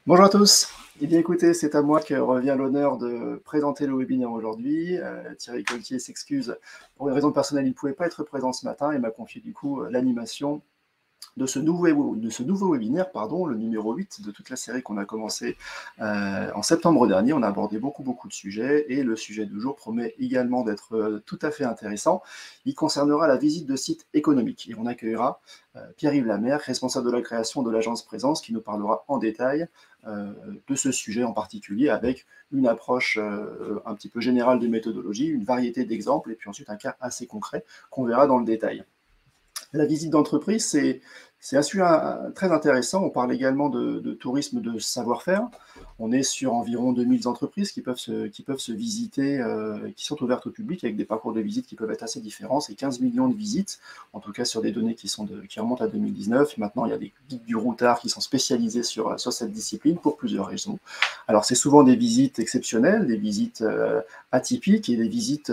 Bonjour à tous. Eh bien écoutez, c'est à moi que revient l'honneur de présenter le webinaire aujourd'hui. Thierry Coltier s'excuse pour une raison personnelle, il ne pouvait pas être présent ce matin et m'a confié du coup l'animation de ce nouveau webinaire, pardon, le numéro 8 de toute la série qu'on a commencé en septembre dernier. On a abordé beaucoup de sujets et le sujet du jour promet également d'être tout à fait intéressant. Il concernera la visite de sites économiques et on accueillera Pierre-Yves Lamère, responsable de la création de l'agence Présence, qui nous parlera en détail de ce sujet en particulier avec une approche un petit peu générale de méthodologie, une variété d'exemples et puis ensuite un cas assez concret qu'on verra dans le détail. La visite d'entreprise, c'est un sujet très intéressant. On parle également de tourisme de savoir-faire. On est sur environ 2000 entreprises qui peuvent se visiter, qui sont ouvertes au public avec des parcours de visite qui peuvent être assez différents. C'est 15 millions de visites, en tout cas sur des données qui remontent à 2019. Maintenant, il y a des guides du routard qui sont spécialisés sur cette discipline pour plusieurs raisons. Alors, c'est souvent des visites exceptionnelles, des visites atypiques et des visites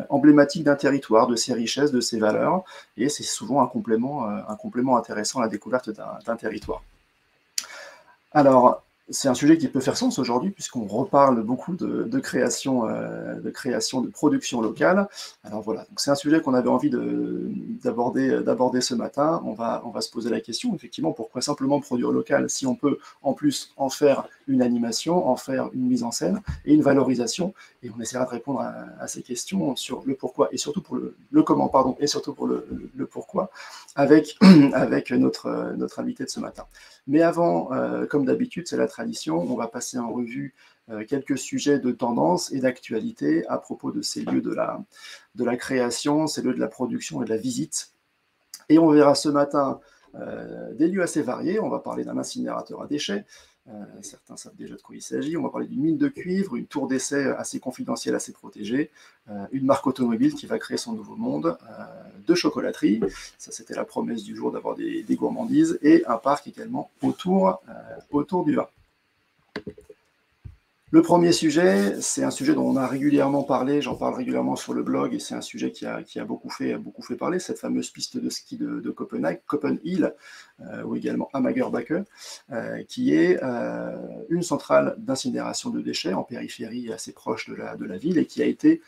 emblématiques d'un territoire, de ses richesses, de ses valeurs. Et c'est souvent un complément intéressant à la découverte d'un territoire. Alors, c'est un sujet qui peut faire sens aujourd'hui, puisqu'on reparle beaucoup de création, de production locale. Alors voilà, donc c'est un sujet qu'on avait envie d'aborder ce matin. On va se poser la question, effectivement, pourquoi simplement produire local si on peut en plus en faire une animation, en faire une mise en scène et une valorisation. Et on essaiera de répondre à ces questions sur le pourquoi et surtout pour le comment, pardon, et surtout pour le pourquoi, avec notre invité de ce matin. Mais avant, comme d'habitude, c'est la tradition, on va passer en revue quelques sujets de tendance et d'actualité à propos de ces lieux de la création, ces lieux de la production et de la visite. Et on verra ce matin des lieux assez variés. On va parler d'un incinérateur à déchets. Certains savent déjà de quoi il s'agit. On va parler d'une mine de cuivre, une tour d'essai assez confidentielle, assez protégée, une marque automobile qui va créer son nouveau monde, de chocolaterie, ça c'était la promesse du jour d'avoir des gourmandises, et un parc également autour du vin. Le premier sujet, c'est un sujet dont on a régulièrement parlé, j'en parle régulièrement sur le blog, et c'est un sujet qui a beaucoup fait parler, cette fameuse piste de ski de Copenhague, Copenhill, ou également Amagerbacke, qui est une centrale d'incinération de déchets en périphérie assez proche de la ville, et qui a été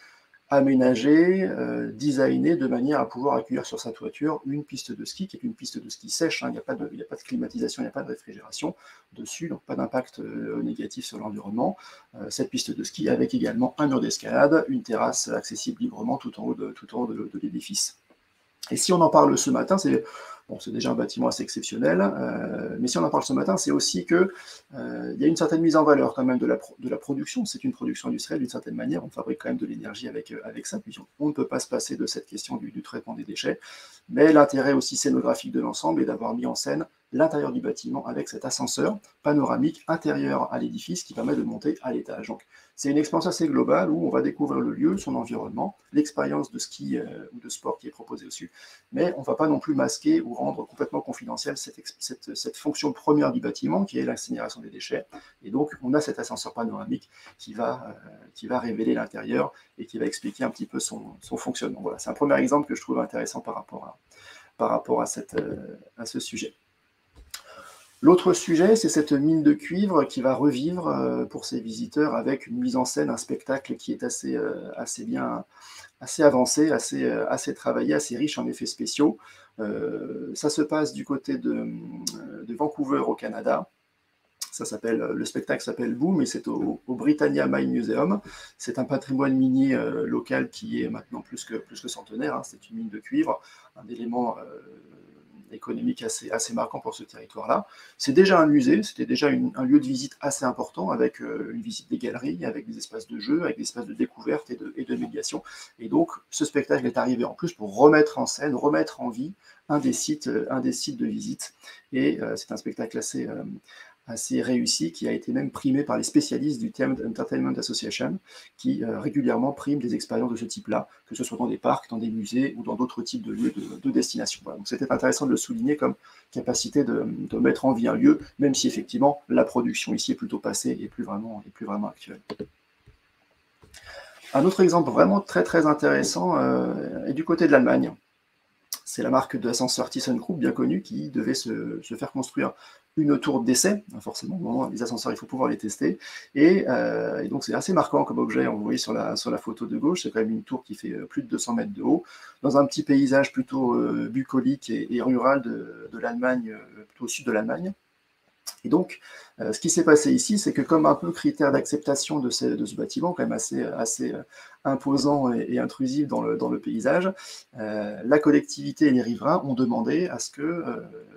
aménagé, designé de manière à pouvoir accueillir sur sa toiture une piste de ski, qui est une piste de ski sèche, hein, il n'y a pas de climatisation, il n'y a pas de réfrigération dessus, donc pas d'impact négatif sur l'environnement. Cette piste de ski avec également un mur d'escalade, une terrasse accessible librement tout en haut de l'édifice. Et si on en parle ce matin, c'est déjà un bâtiment assez exceptionnel, mais si on en parle ce matin, c'est aussi qu'il y a une certaine mise en valeur quand même de la production. C'est une production industrielle d'une certaine manière, on fabrique quand même de l'énergie avec ça, puis on ne peut pas se passer de cette question du traitement des déchets, mais l'intérêt aussi scénographique de l'ensemble est d'avoir mis en scène l'intérieur du bâtiment avec cet ascenseur panoramique intérieur à l'édifice qui permet de monter à l'étage. Donc c'est une expérience assez globale où on va découvrir le lieu, son environnement, l'expérience de ski ou de sport qui est proposée dessus, mais on ne va pas non plus masquer ou rendre complètement confidentielle cette fonction première du bâtiment qui est l'incinération des déchets. Et donc on a cet ascenseur panoramique qui va révéler l'intérieur et qui va expliquer un petit peu son fonctionnement. Voilà, c'est un premier exemple que je trouve intéressant par rapport à ce sujet. L'autre sujet, c'est cette mine de cuivre qui va revivre pour ses visiteurs avec une mise en scène, un spectacle qui est assez avancé, assez travaillé, assez riche en effets spéciaux. Ça se passe du côté de Vancouver au Canada. Le spectacle s'appelle Boom et c'est au Britannia Mine Museum. C'est un patrimoine minier local qui est maintenant plus que centenaire, hein. C'est une mine de cuivre, un élément économique assez marquant pour ce territoire-là. C'est déjà un musée, c'était déjà un lieu de visite assez important, avec une visite des galeries, avec des espaces de jeu, avec des espaces de découverte et de médiation. Et donc, ce spectacle est arrivé en plus pour remettre en scène, remettre en vie un des sites de visite. Et c'est un spectacle assez réussi, qui a été même primé par les spécialistes du Thames Entertainment Association, qui régulièrement priment des expériences de ce type-là, que ce soit dans des parcs, dans des musées ou dans d'autres types de lieux de destination. Voilà. Donc c'était intéressant de le souligner comme capacité de mettre en vie un lieu, même si effectivement la production ici est plutôt passée et plus vraiment actuelle. Un autre exemple vraiment très intéressant est du côté de l'Allemagne. C'est la marque d'ascenseur ThyssenKrupp, bien connue, qui devait se faire construire une tour d'essai. Forcément, au moment les ascenseurs, il faut pouvoir les tester. Et donc, c'est assez marquant comme objet. On voit sur la photo de gauche, c'est quand même une tour qui fait plus de 200 mètres de haut, dans un petit paysage plutôt bucolique et rural de l'Allemagne, plutôt au sud de l'Allemagne. Et donc, ce qui s'est passé ici, c'est que comme un peu critère d'acceptation de ce bâtiment, quand même assez imposant et intrusif dans le paysage, la collectivité et les riverains ont demandé à ce que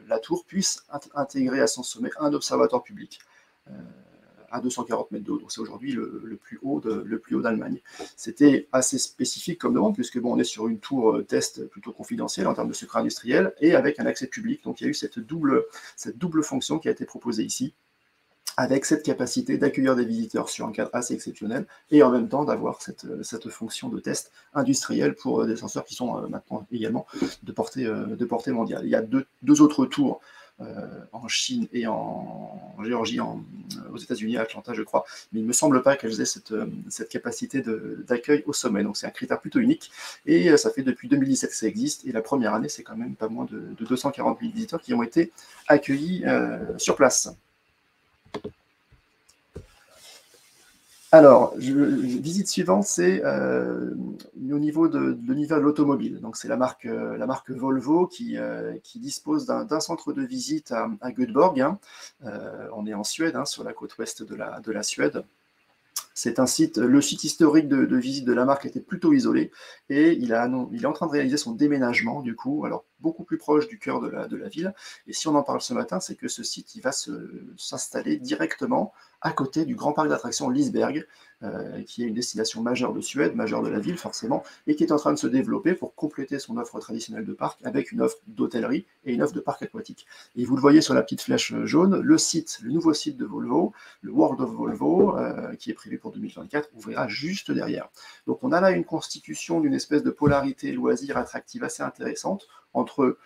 la tour puisse intégrer à son sommet un observatoire public. À 240 mètres de haut, donc c'est aujourd'hui le plus haut d'Allemagne. C'était assez spécifique comme demande, puisque bon, on est sur une tour test plutôt confidentielle en termes de secret industriel, et avec un accès public, donc il y a eu cette double fonction qui a été proposée ici, avec cette capacité d'accueillir des visiteurs sur un cadre assez exceptionnel, et en même temps d'avoir cette fonction de test industriel pour des senseurs qui sont maintenant également de portée mondiale. Il y a deux autres tours en Chine et en Géorgie, aux États-Unis, à Atlanta, je crois, mais il ne me semble pas qu'elles aient cette capacité d'accueil au sommet. Donc c'est un critère plutôt unique, et ça fait depuis 2017 que ça existe, et la première année, c'est quand même pas moins de 240 000 visiteurs qui ont été accueillis sur place. Alors, visite suivante, c'est au niveau de l'univers de l'automobile. Donc, c'est la marque Volvo qui dispose d'un centre de visite à Göteborg. Hein. On est en Suède, hein, sur la côte ouest de la Suède. C'est le site historique de visite de la marque était plutôt isolé, et il est en train de réaliser son déménagement, du coup, alors beaucoup plus proche du cœur de la ville. Et si on en parle ce matin, c'est que ce site, il va s'installer directement à côté du grand parc d'attractions Liseberg, qui est une destination majeure de Suède, majeure de la ville forcément, et qui est en train de se développer pour compléter son offre traditionnelle de parc avec une offre d'hôtellerie et une offre de parc aquatique. Et vous le voyez sur la petite flèche jaune, le nouveau site de Volvo, le World of Volvo, qui est prévu pour 2024, ouvrira juste derrière. Donc on a là une constitution d'une espèce de polarité loisir attractive assez intéressante entre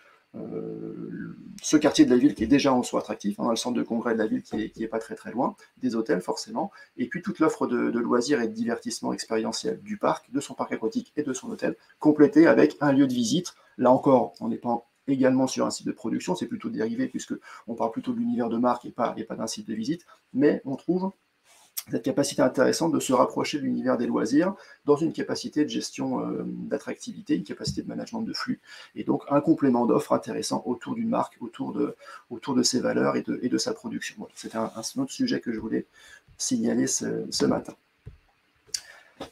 ce quartier de la ville qui est déjà en soi attractif, hein, le centre de congrès de la ville qui est pas très très loin, des hôtels forcément, et puis toute l'offre de loisirs et de divertissement expérientiel du parc, de son parc aquatique et de son hôtel, complété avec un lieu de visite. Là encore, on n'est pas également sur un site de production, c'est plutôt dérivé puisque on parle plutôt de l'univers de marque et pas d'un site de visite, mais on trouve cette capacité intéressante de se rapprocher de l'univers des loisirs dans une capacité de gestion d'attractivité, une capacité de management de flux, et donc un complément d'offres intéressant autour d'une marque, autour de ses valeurs et de sa production. Voilà, c'était un autre sujet que je voulais signaler ce matin.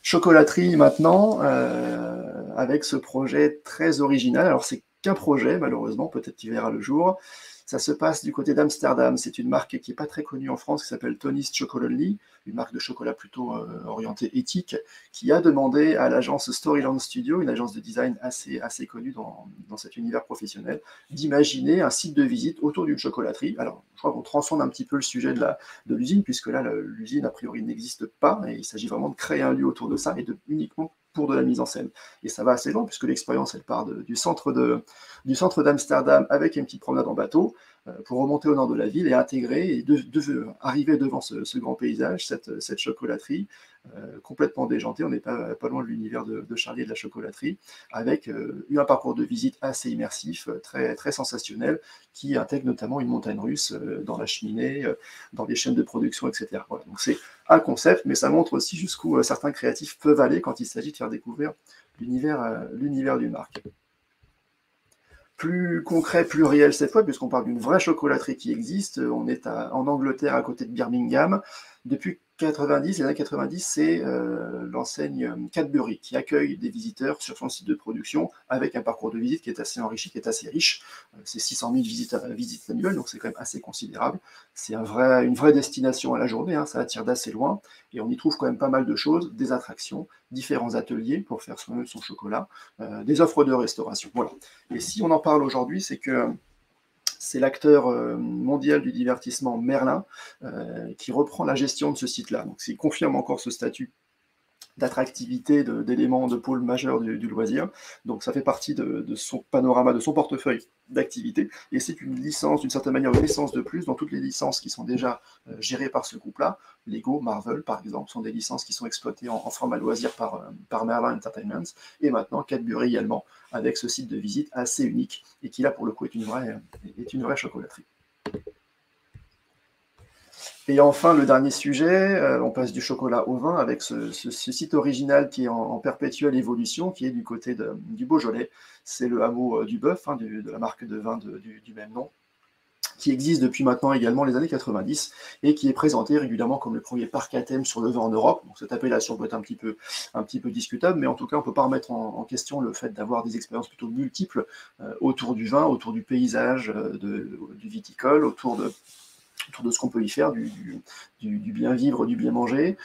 Chocolaterie maintenant, avec ce projet très original. Alors c'est qu'un projet, malheureusement, peut-être qu'il verra le jour. Ça se passe du côté d'Amsterdam. C'est une marque qui n'est pas très connue en France, qui s'appelle Tony's Chocolonely, une marque de chocolat plutôt orientée éthique, qui a demandé à l'agence Storyland Studio, une agence de design assez connue dans cet univers professionnel, d'imaginer un site de visite autour d'une chocolaterie. Alors, je crois qu'on transcende un petit peu le sujet de l'usine, puisque là, l'usine, a priori, n'existe pas, et il s'agit vraiment de créer un lieu autour de ça, et uniquement pour de la mise en scène. Et ça va assez loin, puisque l'expérience, elle part du centre d'Amsterdam avec une petite promenade en bateau, pour remonter au nord de la ville et intégrer et arriver devant ce grand paysage, cette chocolaterie complètement déjantée. On n'est pas loin de l'univers de Charlie et de la chocolaterie, avec un parcours de visite assez immersif, très, très sensationnel, qui intègre notamment une montagne russe dans la cheminée, dans les chaînes de production, etc. Voilà. Donc c'est un concept, mais ça montre aussi jusqu'où certains créatifs peuvent aller quand il s'agit de faire découvrir l'univers d'une marque. Plus concret, plus réel cette fois, puisqu'on parle d'une vraie chocolaterie qui existe. On est en Angleterre, à côté de Birmingham. Depuis les années 90, c'est l'enseigne Cadbury qui accueille des visiteurs sur son site de production avec un parcours de visite qui est assez enrichi, qui est assez riche. C'est 600 000 visites annuelles, donc c'est quand même assez considérable. C'est une vraie destination à la journée, hein, ça attire d'assez loin, et on y trouve quand même pas mal de choses, des attractions, différents ateliers pour faire soi-même son chocolat, des offres de restauration. Voilà. Et si on en parle aujourd'hui, c'est que c'est l'acteur mondial du divertissement Merlin qui reprend la gestion de ce site-là. Donc, il confirme encore ce statut d'attractivité, d'éléments de pôle majeur du loisir. Donc ça fait partie de son panorama, de son portefeuille d'activités. Et c'est une licence, d'une certaine manière, une licence de plus dans toutes les licences qui sont déjà gérées par ce groupe-là. Lego, Marvel, par exemple, sont des licences qui sont exploitées en format loisir par Merlin Entertainment. Et maintenant, Cadbury également, avec ce site de visite assez unique et qui, là, pour le coup, est une vraie chocolaterie. Et enfin, le dernier sujet, on passe du chocolat au vin avec ce site original qui est en perpétuelle évolution, qui est du côté du Beaujolais. C'est le hameau du Bœuf, hein, de la marque de vin du même nom, qui existe depuis maintenant également les années 90 et qui est présenté régulièrement comme le premier parc à thème sur le vin en Europe. Donc cette appellation peut être un petit peu discutable, mais en tout cas, on ne peut pas remettre en question le fait d'avoir des expériences plutôt multiples autour du vin, autour du paysage du viticole, autour de ce qu'on peut y faire, du bien vivre, du bien manger.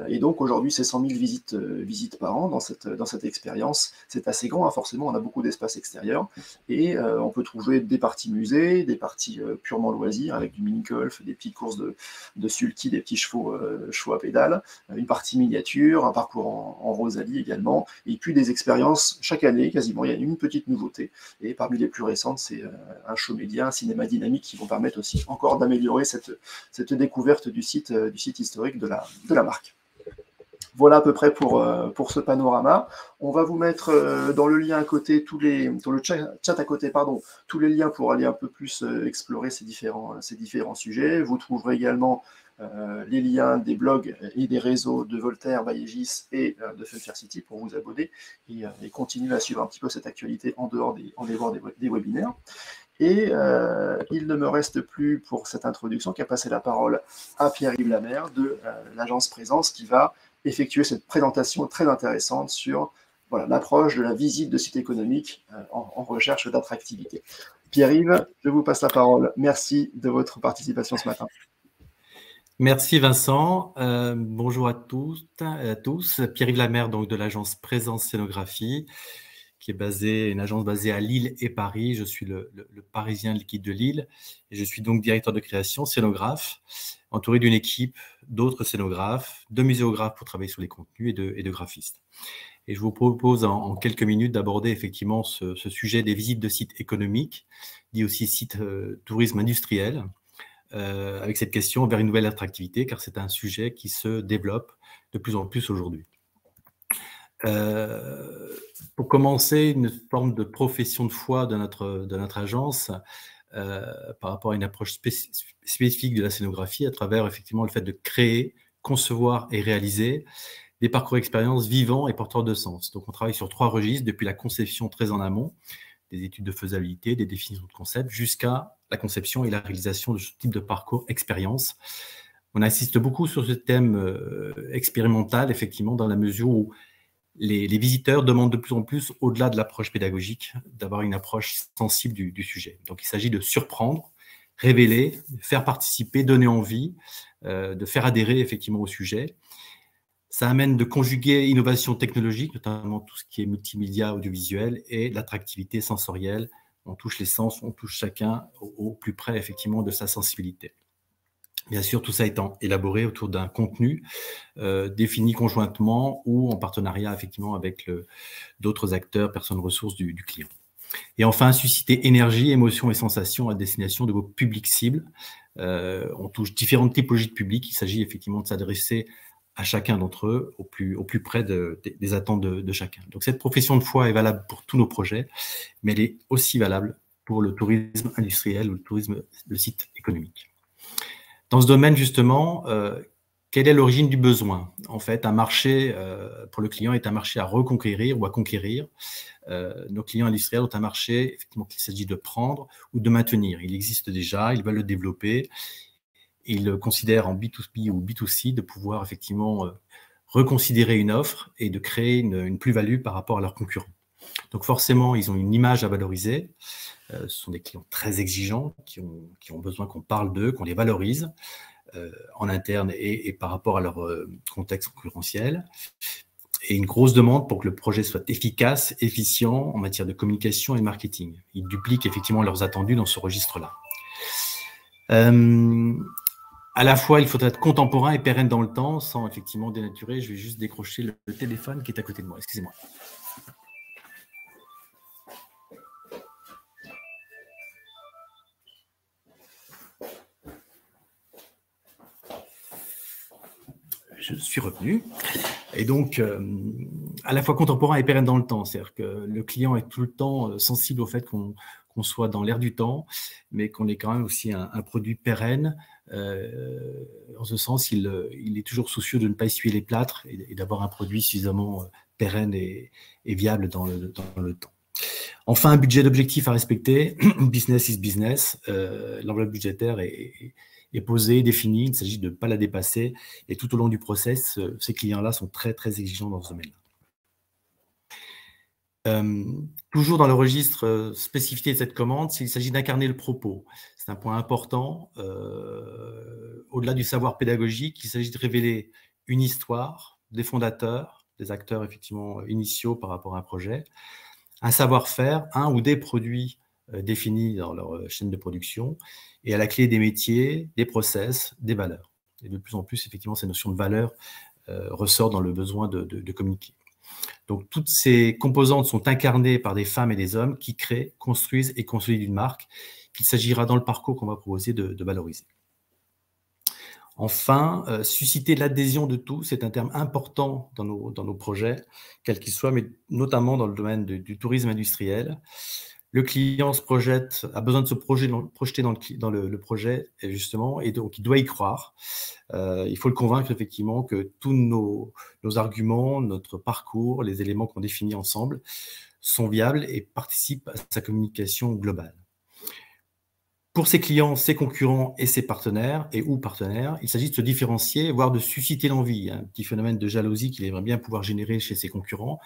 Et donc aujourd'hui, c'est 100 000 visites par an dans cette expérience. C'est assez grand, hein, forcément, on a beaucoup d'espace extérieur. Et on peut trouver des parties musées, des parties purement loisirs, avec du mini-golf, des petites courses de sulky, des petits chevaux à pédales, une partie miniature, un parcours en Rosalie également, et puis des expériences chaque année, quasiment, il y a une petite nouveauté. Et parmi les plus récentes, c'est un show média, un cinéma dynamique qui vont permettre aussi encore d'améliorer cette découverte du site historique de la marque. Voilà à peu près pour ce panorama. On va vous mettre dans le lien à côté, dans le chat à côté, pardon, tous les liens pour aller un peu plus explorer ces différents sujets. Vous trouverez également les liens des blogs et des réseaux de Voltaire, Baillegis et de Funfair City pour vous abonner et continuer à suivre un petit peu cette actualité en dehors des webinaires. Et il ne me reste plus pour cette introduction qu'à passer la parole à Pierre-Yves Lamère de l'agence Présence qui va effectuer cette présentation très intéressante sur l'approche de la visite de site économique en recherche d'attractivité. Pierre-Yves, je vous passe la parole. Merci de votre participation ce matin. Merci Vincent. Bonjour à tous. Pierre-Yves Lamère, donc de l'agence Présence Scénographie, qui est une agence basée à Lille et Paris. Je suis le Parisien liquide de Lille et je suis donc directeur de création, scénographe, entouré d'une équipe d'autres scénographes, de muséographes pour travailler sur les contenus et de graphistes. Et je vous propose en quelques minutes d'aborder effectivement ce sujet des visites de sites économiques, dit aussi sites tourisme industriel, avec cette question vers une nouvelle attractivité, car c'est un sujet qui se développe de plus en plus aujourd'hui. Pour commencer, une forme de profession de foi de notre agence par rapport à une approche spécifique de la scénographie à travers effectivement le fait de créer, concevoir et réaliser des parcours expériences vivants et porteurs de sens. Donc on travaille sur 3 registres, depuis la conception très en amont, des études de faisabilité, des définitions de concepts, jusqu'à la conception et la réalisation de ce type de parcours expérience. On insiste beaucoup sur ce thème expérimental, effectivement, dans la mesure où les visiteurs demandent de plus en plus, au-delà de l'approche pédagogique, d'avoir une approche sensible du sujet. Donc, il s'agit de surprendre, révéler, faire participer, donner envie, de faire adhérer effectivement au sujet. Ça amène de conjuguer innovation technologique, notamment tout ce qui est multimédia, audiovisuel, et l'attractivité sensorielle. On touche les sens, on touche chacun au plus près effectivement de sa sensibilité. Bien sûr, tout ça étant élaboré autour d'un contenu défini conjointement ou en partenariat effectivement avec d'autres acteurs, personnes ressources du client. Et enfin, susciter énergie, émotion et sensations à destination de vos publics cibles. On touche différentes typologies de publics. Il s'agit effectivement de s'adresser à chacun d'entre eux au plus près des attentes de chacun. Donc cette profession de foi est valable pour tous nos projets, mais elle est aussi valable pour le tourisme industriel ou le tourisme de site économique. Dans ce domaine, justement, quelle est l'origine du besoin? En fait, un marché pour le client est un marché à reconquérir ou à conquérir. Nos clients industriels ont un marché effectivement qu'il s'agit de prendre ou de maintenir. Il existe déjà, ils veulent le développer. Ils considèrent en B2B ou B2C de pouvoir effectivement reconsidérer une offre et de créer une plus-value par rapport à leurs concurrents. Donc forcément, ils ont une image à valoriser. Ce sont des clients très exigeants qui ont besoin qu'on parle d'eux, qu'on les valorise en interne et par rapport à leur contexte concurrentiel. Et une grosse demande pour que le projet soit efficace, efficient en matière de communication et de marketing. Ils dupliquent effectivement leurs attendus dans ce registre-là. à la fois, il faut être contemporain et pérenne dans le temps, sans effectivement dénaturer. Je vais juste décrocher le téléphone qui est à côté de moi. Excusez-moi. Je suis revenu. Et donc, à la fois contemporain et pérenne dans le temps. C'est-à-dire que le client est tout le temps sensible au fait qu'on soit dans l'air du temps, mais qu'on ait quand même aussi un produit pérenne. En ce sens, il est toujours soucieux de ne pas essuyer les plâtres et d'avoir un produit suffisamment pérenne et viable dans le temps. Enfin, un budget d'objectifs à respecter. Business is business. L'enveloppe budgétaire est posée, définie. Il s'agit de ne pas la dépasser. Et tout au long du process, ces clients-là sont très, très exigeants dans ce domaine-là. Toujours dans le registre spécificité de cette commande, il s'agit d'incarner le propos. C'est un point important. Au-delà du savoir pédagogique, il s'agit de révéler une histoire des fondateurs, des acteurs effectivement initiaux par rapport à un projet, un savoir-faire, un ou des produits définis dans leur chaîne de production, et à la clé des métiers, des process, des valeurs. Et de plus en plus, effectivement, ces notions de valeurs ressortent dans le besoin de communiquer. Donc, toutes ces composantes sont incarnées par des femmes et des hommes qui créent, construisent et consolident une marque qu'il s'agira dans le parcours qu'on va proposer de valoriser. Enfin, susciter l'adhésion de tous, c'est un terme important dans nos projets, quels qu'ils soient, mais notamment dans le domaine du tourisme industriel. Le client a besoin de se projeter dans le projet, justement, et donc il doit y croire. Il faut le convaincre, effectivement, que tous nos arguments, notre parcours, les éléments qu'on définit ensemble sont viables et participent à sa communication globale. Pour ses clients, ses concurrents et ses partenaires, il s'agit de se différencier, voire de susciter l'envie, un petit phénomène de jalousie qu'il aimerait bien pouvoir générer chez ses concurrents,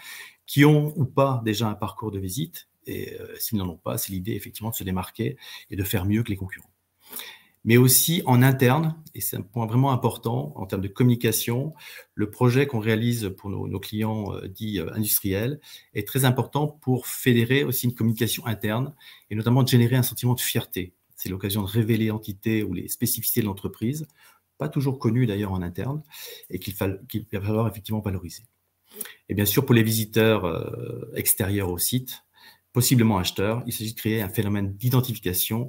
qui ont ou pas déjà un parcours de visite, et s'ils n'en ont pas, c'est l'idée effectivement de se démarquer et de faire mieux que les concurrents. Mais aussi en interne, et c'est un point vraiment important en termes de communication, le projet qu'on réalise pour nos clients dits industriels est très important pour fédérer aussi une communication interne, et notamment de générer un sentiment de fierté. C'est l'occasion de révéler l'entité ou les spécificités de l'entreprise, pas toujours connues d'ailleurs en interne, et qu'il va falloir effectivement valoriser. Et bien sûr, pour les visiteurs extérieurs au site, possiblement acheteurs, il s'agit de créer un phénomène d'identification.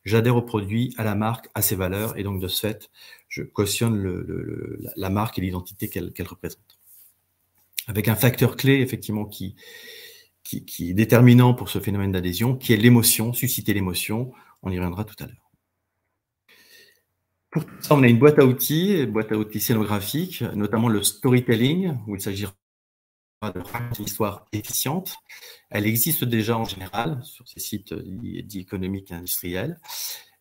J'adhère au produit, à la marque, à ses valeurs, et donc de ce fait, je cautionne la marque et l'identité qu'elle représente. Avec un facteur clé, effectivement, qui est déterminant pour ce phénomène d'adhésion, qui est l'émotion, susciter l'émotion. On y reviendra tout à l'heure. Pour tout ça, on a une boîte à outils scénographique, notamment le storytelling, où il s'agira de raconter une histoire efficiente. Elle existe déjà en général sur ces sites dits économiques et industriels.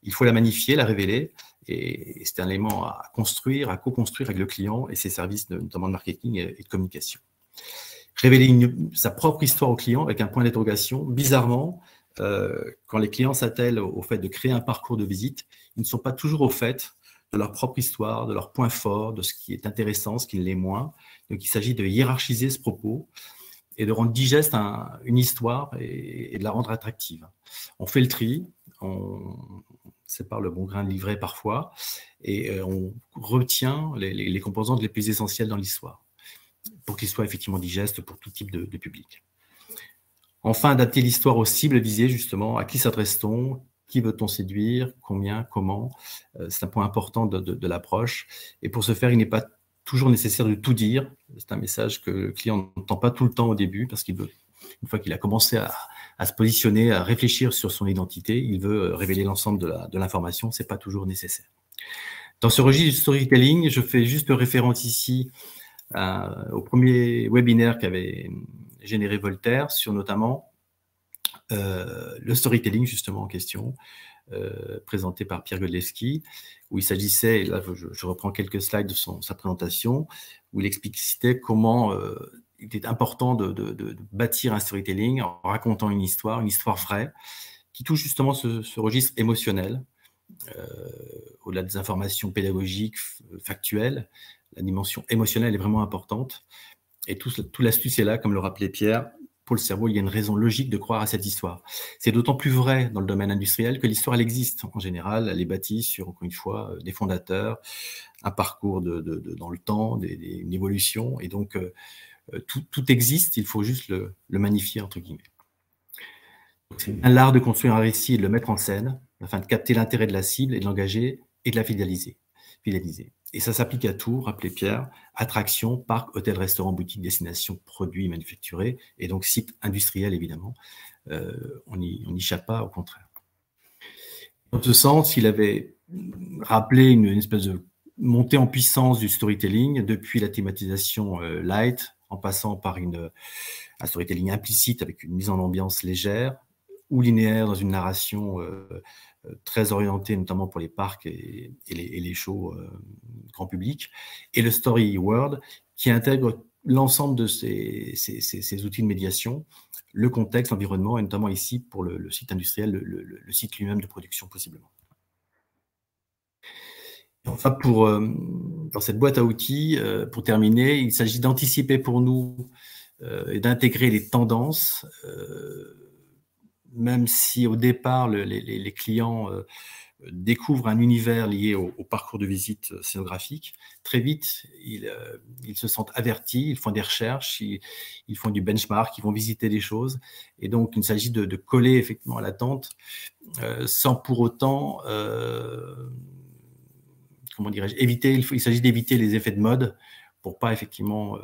Il faut la magnifier, la révéler, et c'est un élément à construire, à co-construire avec le client et ses services, notamment de marketing et de communication. Révéler sa propre histoire au client avec un point d'interrogation. Bizarrement, quand les clients s'attellent au fait de créer un parcours de visite, ils ne sont pas toujours au fait de leur propre histoire, de leurs points forts, de ce qui est intéressant, ce qui l'est moins. Donc, il s'agit de hiérarchiser ce propos et de rendre digeste une histoire et de la rendre attractive. On fait le tri, on sépare le bon grain de l'ivraie parfois, et on retient les composantes les plus essentielles dans l'histoire, pour qu'il soit effectivement digeste pour tout type de public. Enfin, adapter l'histoire aux cibles visées, justement. À qui s'adresse-t-on? Qui veut-on séduire? Combien? Comment? C'est un point important de l'approche. Et pour ce faire, il n'est pas toujours nécessaire de tout dire. C'est un message que le client n'entend pas tout le temps au début, parce qu'il veut, une fois qu'il a commencé à se positionner, à réfléchir sur son identité, il veut révéler l'ensemble de l'information. Ce n'est pas toujours nécessaire. Dans ce registre du storytelling, je fais juste référence ici au premier webinaire qu'avait généré Voltaire sur notamment le storytelling justement en question, présenté par Pierre Godlewski, où il s'agissait, et là je reprends quelques slides de sa présentation, où il explicitait comment il était important de bâtir un storytelling en racontant une histoire vraie, qui touche justement ce registre émotionnel, au-delà des informations pédagogiques, factuelles. La dimension émotionnelle est vraiment importante. Et tout l'astuce est là, comme le rappelait Pierre, pour le cerveau, il y a une raison logique de croire à cette histoire. C'est d'autant plus vrai dans le domaine industriel que l'histoire, elle existe. En général, elle est bâtie sur, encore une fois, des fondateurs, un parcours dans le temps, une évolution. Et donc, tout existe, il faut juste le magnifier, entre guillemets. C'est bien l'art de construire un récit et de le mettre en scène, afin de capter l'intérêt de la cible et de l'engager et de la fidéliser. Et ça s'applique à tout, rappelez Pierre, attractions, parcs, hôtels, restaurants, boutiques, destinations, produits manufacturés, et donc sites industriels, évidemment. On n'y échappe pas, au contraire. Dans ce sens, il avait rappelé une espèce de montée en puissance du storytelling, depuis la thématisation light, en passant par un storytelling implicite avec une mise en ambiance légère, ou linéaire dans une narration très orientée, notamment pour les parcs et les shows grand public, et le story world, qui intègre l'ensemble de ces outils de médiation, le contexte, l'environnement, et notamment ici, pour le site industriel, le site lui-même de production, possiblement. Et enfin, dans cette boîte à outils, pour terminer, il s'agit d'anticiper pour nous et d'intégrer les tendances, même si au départ, les clients découvrent un univers lié au parcours de visite scénographique. Très vite, ils se sentent avertis, ils font des recherches, ils font du benchmark, ils vont visiter des choses. Et donc, il s'agit de coller effectivement à l'attente, sans pour autant, comment dirais-je, il s'agit d'éviter les effets de mode pour pas effectivement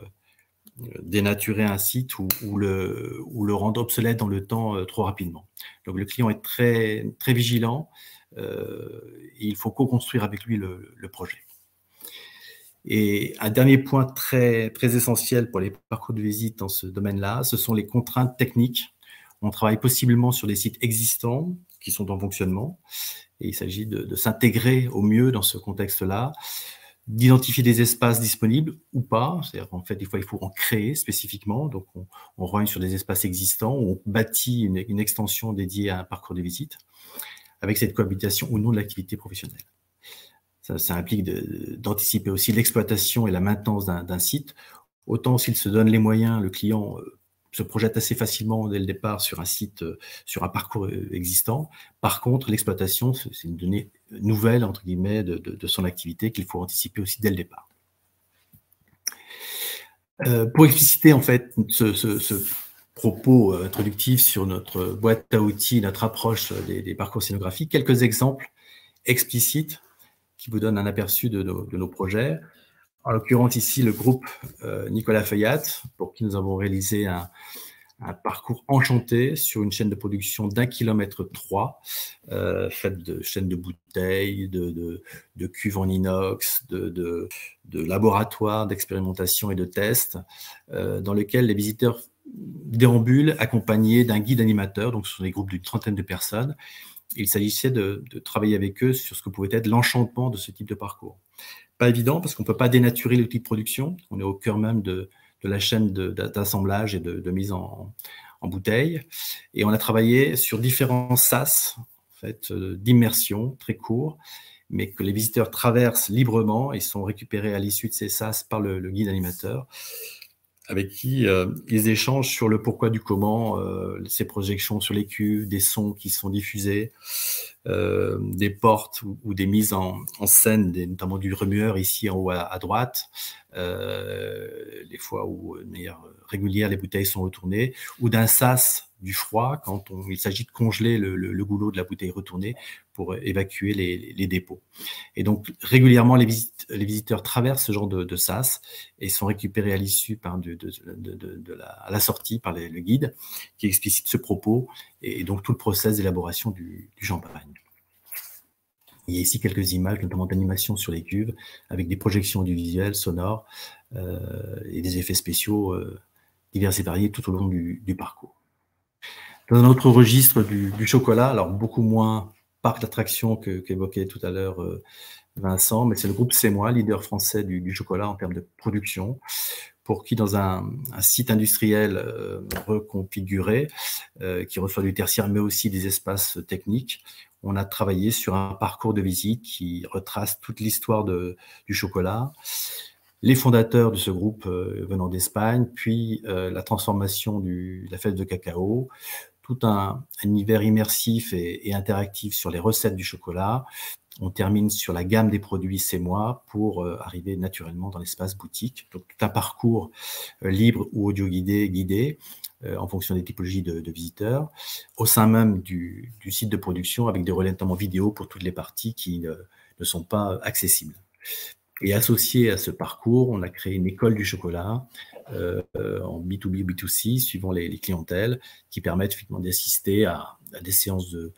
dénaturer un site ou le rendre obsolète dans le temps trop rapidement. Donc le client est très, très vigilant, et il faut co-construire avec lui le projet. Et un dernier point très, très essentiel pour les parcours de visite dans ce domaine-là, ce sont les contraintes techniques. On travaille possiblement sur des sites existants qui sont en fonctionnement, et il s'agit de s'intégrer au mieux dans ce contexte-là, d'identifier des espaces disponibles ou pas. C'est-à-dire qu'en fait, des fois, il faut en créer spécifiquement. Donc, on rogne sur des espaces existants, on bâtit une extension dédiée à un parcours de visite avec cette cohabitation ou non de l'activité professionnelle. Ça implique d'anticiper aussi l'exploitation et la maintenance d'un site. Autant s'il se donne les moyens, le client se projette assez facilement dès le départ sur un site, sur un parcours existant. Par contre, l'exploitation, c'est une donnée nouvelle, entre guillemets, de son activité qu'il faut anticiper aussi dès le départ. Pour expliciter, en fait, ce propos introductif sur notre boîte à outils, notre approche des parcours scénographiques, quelques exemples explicites qui vous donnent un aperçu de nos projets. En l'occurrence, ici, le groupe Nicolas Feuillat, pour qui nous avons réalisé un parcours enchanté sur une chaîne de production d'1,3 km, faite de chaînes de bouteilles, de cuves en inox, de laboratoires d'expérimentation et de tests, dans lequel les visiteurs déambulent accompagnés d'un guide animateur. Donc, ce sont des groupes d'une trentaine de personnes. Il s'agissait de travailler avec eux sur ce que pouvait être l'enchantement de ce type de parcours. Pas évident parce qu'on ne peut pas dénaturer l'outil de production. On est au cœur même de la chaîne d'assemblage et de mise en bouteille. Et on a travaillé sur différents sas en fait, d'immersion très courts, mais que les visiteurs traversent librement et sont récupérés à l'issue de ces sas par le guide animateur, avec qui ils échangent sur le pourquoi du comment, ces projections sur les cuves, des sons qui sont diffusés, des portes ou des mises en scène, notamment du remueur ici en haut à droite, les fois où, de manière régulière, les bouteilles sont retournées, ou d'un sas du froid quand il s'agit de congeler le goulot de la bouteille retournée pour évacuer les dépôts. Et donc, régulièrement, les visiteurs traversent ce genre de sas et sont récupérés à l'issue à la sortie par le guide qui explicite ce propos et donc tout le process d'élaboration du champagne. Il y a ici quelques images, notamment d'animation sur les cuves, avec des projections audiovisuelles, sonores et des effets spéciaux divers et variés tout au long du parcours. Dans un autre registre du chocolat, alors beaucoup moins parc d'attraction qu'évoquait tout à l'heure Vincent, mais c'est le groupe C'est Moi, leader français du chocolat en termes de production, pour qui dans un site industriel reconfiguré, qui reçoit du tertiaire, mais aussi des espaces techniques, on a travaillé sur un parcours de visite qui retrace toute l'histoire du chocolat, les fondateurs de ce groupe venant d'Espagne, puis la transformation de la fève de cacao, tout un univers immersif et interactif sur les recettes du chocolat. On termine sur la gamme des produits C'est moi pour arriver naturellement dans l'espace boutique. Donc, tout un parcours libre ou audio guidé en fonction des typologies de visiteurs, au sein même du site de production, avec des relais notamment vidéo pour toutes les parties qui ne sont pas accessibles. Et associé à ce parcours, on a créé une école du chocolat en B2B ou B2C, suivant les clientèles, qui permettent effectivement d'assister à des séances de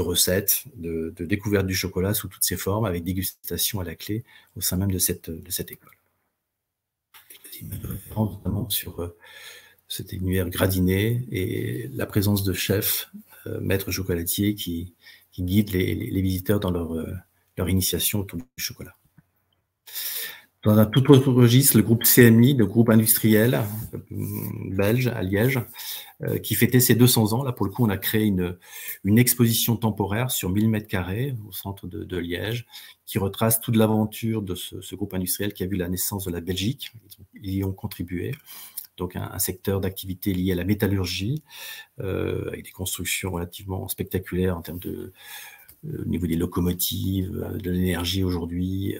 recettes, de découverte du chocolat sous toutes ses formes, avec dégustation à la clé au sein même de cette école. Notamment sur cet univers gradiné et la présence de chefs, maîtres chocolatiers qui guident les visiteurs dans leur initiation autour du chocolat. Dans un tout autre registre, le groupe CMI, le groupe industriel belge à Liège, qui fêtait ses 200 ans. Là, pour le coup, on a créé une exposition temporaire sur 1000 m² au centre de Liège, qui retrace toute l'aventure de ce groupe industriel qui a vu la naissance de la Belgique. Ils y ont contribué. Donc, un secteur d'activité lié à la métallurgie, avec des constructions relativement spectaculaires en termes au niveau des locomotives, de l'énergie aujourd'hui,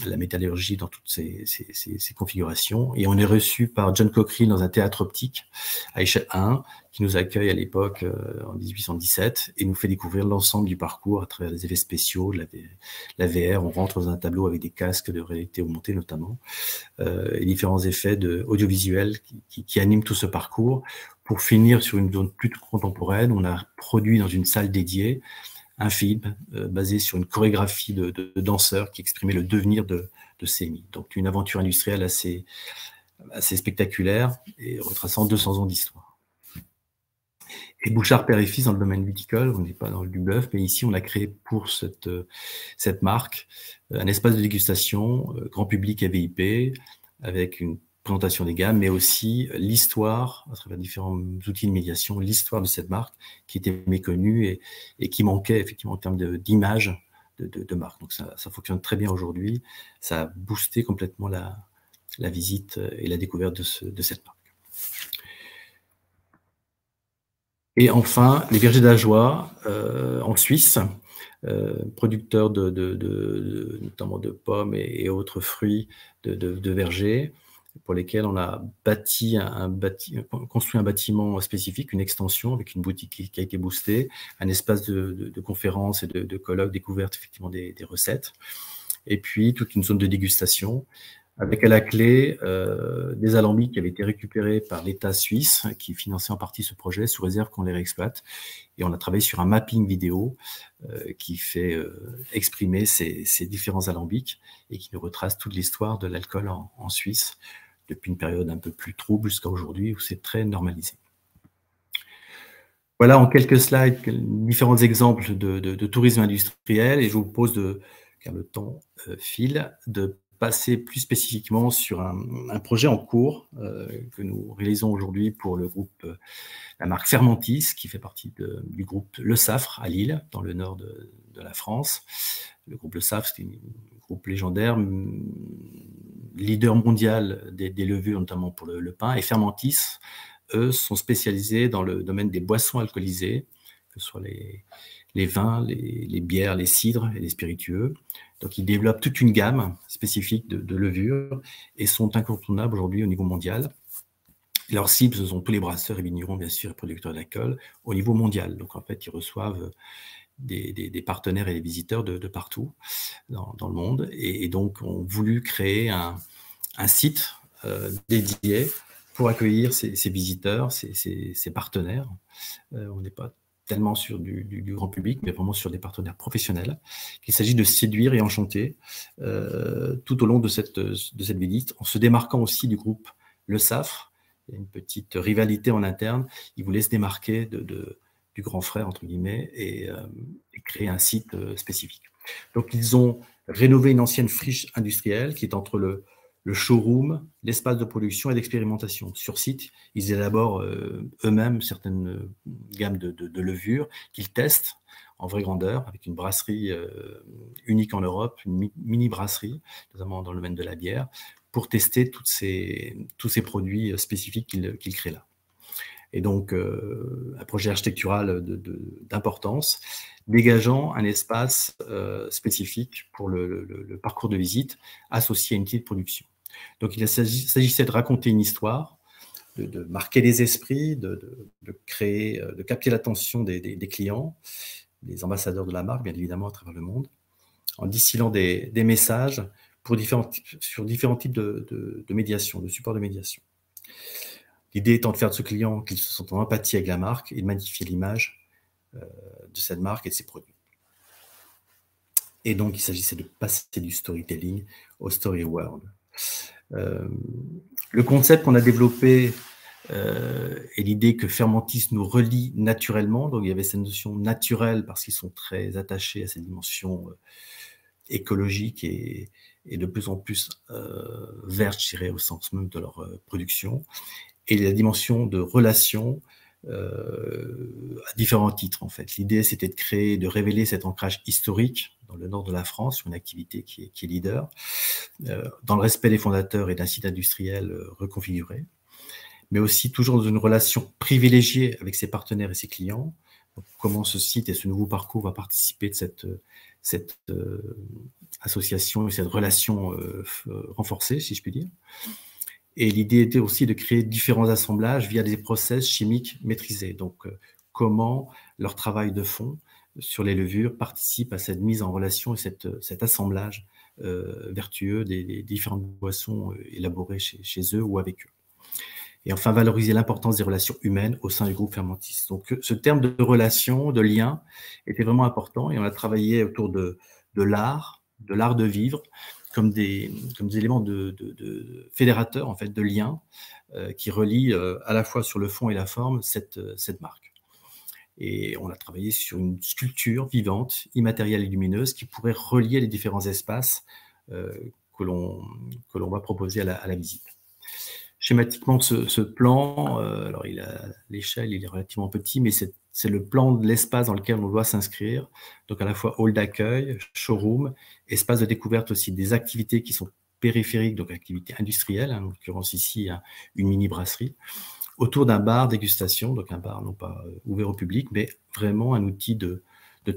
la métallurgie dans toutes ces configurations. Et on est reçu par John Cochrane dans un théâtre optique à échelle 1, qui nous accueille à l'époque en 1817 et nous fait découvrir l'ensemble du parcours à travers des effets spéciaux, la VR. On rentre dans un tableau avec des casques de réalité augmentée notamment, et différents effets audiovisuels qui animent tout ce parcours. Pour finir sur une zone plus contemporaine, on a produit dans une salle dédiée un film basé sur une chorégraphie de danseurs qui exprimait le devenir de CMI. Donc une aventure industrielle assez spectaculaire et retraçant 200 ans d'histoire. Et Bouchard Père et Fils dans le domaine viticole, on n'est pas dans du bœuf, mais ici on a créé pour cette marque un espace de dégustation grand public et VIP avec une présentation des gammes, mais aussi l'histoire, à travers différents outils de médiation, l'histoire de cette marque qui était méconnue et qui manquait effectivement en termes d'image de marque. Donc ça fonctionne très bien aujourd'hui. Ça a boosté complètement la visite et la découverte de cette marque. Et enfin, les Vergers d'Ajoie en Suisse, producteurs notamment de pommes et autres fruits de vergers, pour lesquels on a construit un bâtiment spécifique, une extension avec une boutique qui a été boostée, un espace de conférences et de colloques, découverte effectivement des recettes, et puis toute une zone de dégustation, avec à la clé des alambics qui avaient été récupérés par l'État suisse, qui finançait en partie ce projet, sous réserve qu'on les réexploite. Et on a travaillé sur un mapping vidéo qui fait exprimer ces différents alambics et qui nous retrace toute l'histoire de l'alcool en Suisse, depuis une période un peu plus trouble jusqu'à aujourd'hui, où c'est très normalisé. Voilà en quelques slides différents exemples de tourisme industriel, et je vous propose, car le temps file, de passer plus spécifiquement sur un projet en cours que nous réalisons aujourd'hui pour le groupe, la marque Fermentis, qui fait partie du groupe Le Saffre à Lille, dans le nord de la France. Le groupe Le Saffre, c'est un groupe légendaire, leader mondial des levures, notamment pour le pain, et Fermentis, eux, sont spécialisés dans le domaine des boissons alcoolisées, que ce soit les vins, les bières, les cidres et les spiritueux. Donc, ils développent toute une gamme spécifique de levures et sont incontournables aujourd'hui au niveau mondial. Leur cible, ce sont tous les brasseurs et vignerons, bien sûr, et producteurs d'alcool au niveau mondial. Donc, en fait, ils reçoivent des partenaires et des visiteurs de partout dans le monde. Et donc, ont voulu créer un site dédié pour accueillir ces visiteurs, ces partenaires. On n'est pas tellement sur du grand public, mais vraiment sur des partenaires professionnels, qu'il s'agit de séduire et enchanter tout au long de cette visite, en se démarquant aussi du groupe Le Saffre. Il y a une petite rivalité en interne. Ils voulaient se démarquer du grand frère, entre guillemets, et créer un site spécifique. Donc, ils ont rénové une ancienne friche industrielle qui est entre le showroom, l'espace de production et d'expérimentation. Sur site, ils élaborent eux-mêmes certaines gammes de levures qu'ils testent en vraie grandeur, avec une brasserie unique en Europe, une mini-brasserie, notamment dans le domaine de la bière, pour tester tous ces produits spécifiques qu'il crée là. Et donc, un projet architectural d'importance, dégageant un espace spécifique pour le parcours de visite associé à une petite production. Donc, il s'agissait de raconter une histoire, de marquer les esprits, de créer, de capter l'attention des clients, des ambassadeurs de la marque, bien évidemment, à travers le monde, en distillant des messages sur différents types de médiation, de supports de médiation. L'idée étant de faire de ce client qu'il se sente en empathie avec la marque et de magnifier l'image de cette marque et de ses produits. Et donc, il s'agissait de passer du storytelling au story world. Le concept qu'on a développé est l'idée que Fermentis nous relie naturellement. Donc, il y avait cette notion naturelle parce qu'ils sont très attachés à cette dimension écologique et de plus en plus verte, je dirais, au sens même de leur production. Et la dimension de relation à différents titres, en fait. L'idée, c'était de créer, de révéler cet ancrage historique dans le nord de la France, sur une activité qui est leader, dans le respect des fondateurs et d'un site industriel reconfiguré, mais aussi toujours dans une relation privilégiée avec ses partenaires et ses clients. Donc, comment ce site et ce nouveau parcours va participer de cette association et cette relation renforcée, si je puis dire. Et l'idée était aussi de créer différents assemblages via des process chimiques maîtrisés. Donc, comment leur travail de fond sur les levures participe à cette mise en relation et cet assemblage vertueux des différentes boissons élaborées chez eux ou avec eux. Et enfin, valoriser l'importance des relations humaines au sein du groupe Fermentis. Donc, ce terme de relation, de lien, était vraiment important et on a travaillé autour de l'art de vivre, comme des éléments de fédérateurs, en fait, de liens qui relient à la fois sur le fond et la forme cette marque. Et on a travaillé sur une sculpture vivante, immatérielle et lumineuse qui pourrait relier les différents espaces que l'on va proposer à la visite. Schématiquement, ce plan, alors l'échelle, il est relativement petit, mais c'est le plan de l'espace dans lequel on doit s'inscrire. Donc à la fois hall d'accueil, showroom, espace de découverte aussi des activités qui sont périphériques, donc activités industrielles, en l'occurrence ici une mini-brasserie, autour d'un bar dégustation, donc un bar non pas ouvert au public, mais vraiment un outil de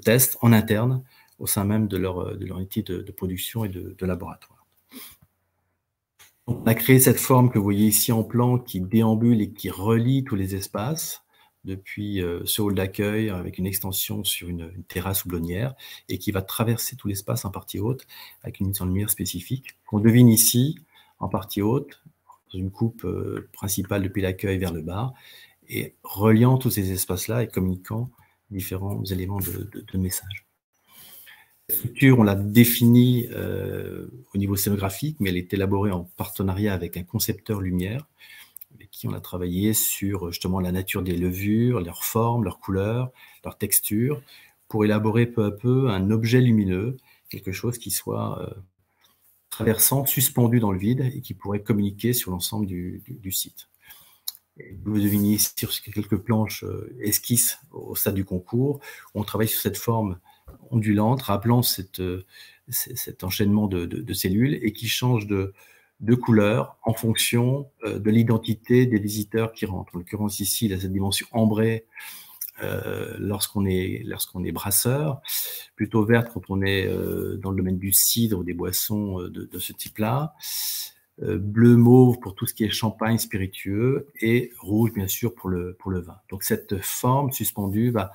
test en interne au sein même de leur unité de production et de laboratoire. On a créé cette forme que vous voyez ici en plan qui déambule et qui relie tous les espaces depuis ce hall d'accueil avec une extension sur une terrasse houblonnière et qui va traverser tout l'espace en partie haute avec une mise en lumière spécifique qu'on devine ici en partie haute dans une coupe principale depuis l'accueil vers le bar et reliant tous ces espaces-là et communiquant différents éléments de message. La structure, on l'a définie au niveau scénographique, mais elle est élaborée en partenariat avec un concepteur lumière, avec qui on a travaillé sur justement la nature des levures, leurs formes, leurs couleurs, leurs textures, pour élaborer peu à peu un objet lumineux, quelque chose qui soit traversant, suspendu dans le vide et qui pourrait communiquer sur l'ensemble du site. Et vous devinez sur quelques planches esquisses au stade du concours, on travaille sur cette forme ondulante, rappelant cet enchaînement de cellules et qui change de couleur en fonction de l'identité des visiteurs qui rentrent. En l'occurrence ici, il y a cette dimension ambrée lorsqu'on est brasseur, plutôt verte quand on est dans le domaine du cidre ou des boissons de ce type-là, bleu mauve pour tout ce qui est champagne spiritueux et rouge bien sûr pour le vin. Donc cette forme suspendue va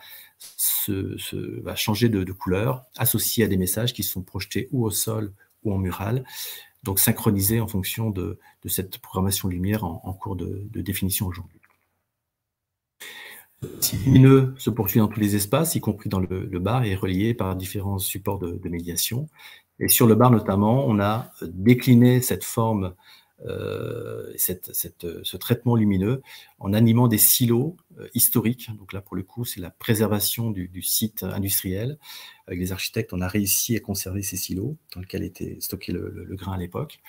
changer de couleur, associée à des messages qui sont projetés ou au sol ou en mural, donc synchronisés en fonction de cette programmation lumière en cours de définition aujourd'hui. Le lumineux se poursuit dans tous les espaces, y compris dans le bar, et est relié par différents supports de médiation. Et sur le bar notamment, on a décliné cette forme, ce traitement lumineux en animant des silos historiques. Donc là, pour le coup, c'est la préservation du site industriel. Avec les architectes, on a réussi à conserver ces silos dans lesquels était stocké le grain à l'époque.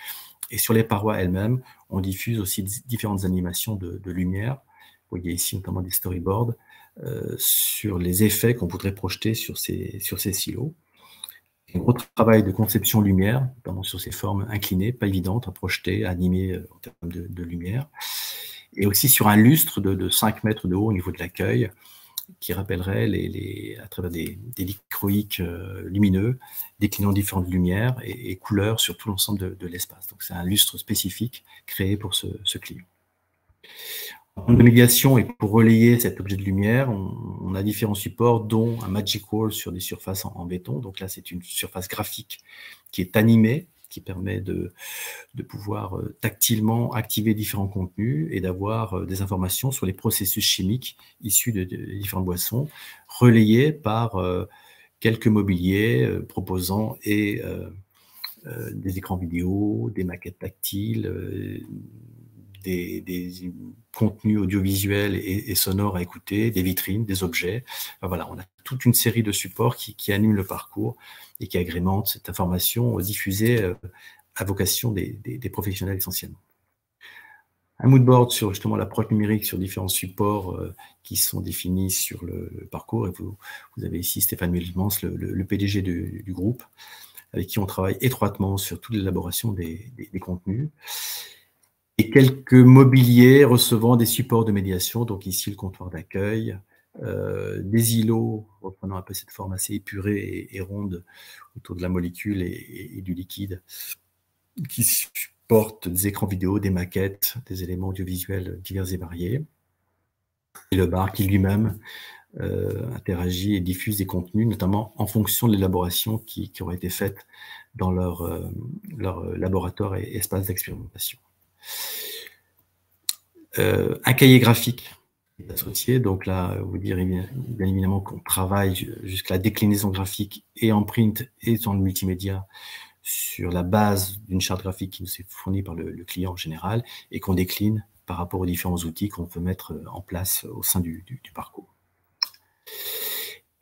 Et sur les parois elles-mêmes, on diffuse aussi différentes animations de lumière Vous voyez ici notamment des storyboards sur les effets qu'on voudrait projeter sur ces silos. Un gros travail de conception lumière, notamment sur ces formes inclinées, pas évidentes à projeter, à animer en termes de lumière. Et aussi sur un lustre de 5 mètres de haut au niveau de l'accueil, qui rappellerait à travers des dichroïques lumineux, déclinant différentes lumières et couleurs sur tout l'ensemble de l'espace. Donc c'est un lustre spécifique créé pour ce client. En de médiation et pour relayer cet objet de lumière, on a différents supports, dont un Magic Wall sur des surfaces en béton. Donc là, c'est une surface graphique qui est animée, qui permet de pouvoir tactilement activer différents contenus et d'avoir des informations sur les processus chimiques issus de différentes boissons, relayés par quelques mobiliers proposant des écrans vidéo, des maquettes tactiles, des contenus audiovisuels et sonores à écouter, des vitrines, des objets. Enfin, voilà, on a toute une série de supports qui animent le parcours et qui agrémentent cette information diffusée à vocation des professionnels essentiellement. Un moodboard sur justement l'approche numérique sur différents supports qui sont définis sur le parcours. Et vous avez ici Stéphane Milmans, le PDG du groupe, avec qui on travaille étroitement sur toute l'élaboration des contenus. Et quelques mobiliers recevant des supports de médiation, donc ici le comptoir d'accueil, des îlots reprenant un peu cette forme assez épurée et ronde autour de la molécule et du liquide, qui supportent des écrans vidéo, des maquettes, des éléments audiovisuels divers et variés. Et le bar qui lui-même interagit et diffuse des contenus, notamment en fonction de l'élaboration qui aura été faite dans leur laboratoire et espace d'expérimentation. Un cahier graphique est associé, donc là, vous dire bien évidemment qu'on travaille jusqu'à la déclinaison graphique et en print et dans le multimédia sur la base d'une charte graphique qui nous est fournie par le client en général et qu'on décline par rapport aux différents outils qu'on peut mettre en place au sein du parcours.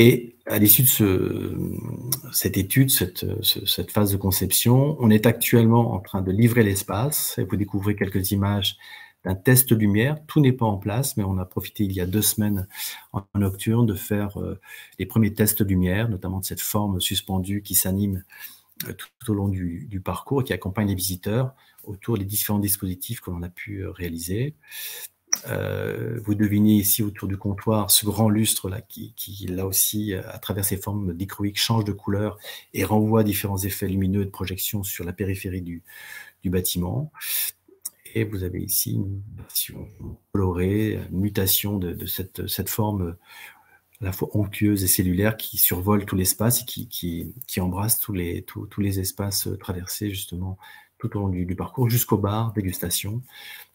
Et à l'issue de cette étude, cette phase de conception, on est actuellement en train de livrer l'espace. Vous découvrez quelques images d'un test lumière. Tout n'est pas en place, mais on a profité il y a 2 semaines en nocturne de faire les premiers tests lumière, notamment de cette forme suspendue qui s'anime tout au long du parcours et qui accompagne les visiteurs autour des différents dispositifs que l'on a pu réaliser. Vous devinez ici autour du comptoir ce grand lustre là qui là aussi à travers ses formes dichroïques change de couleur et renvoie différents effets lumineux de projection sur la périphérie du bâtiment. Et vous avez ici une version colorée, une mutation de cette forme à la fois onctueuse et cellulaire qui survole tout l'espace et qui embrasse tous les espaces traversés justement tout au long du parcours jusqu'au bar dégustation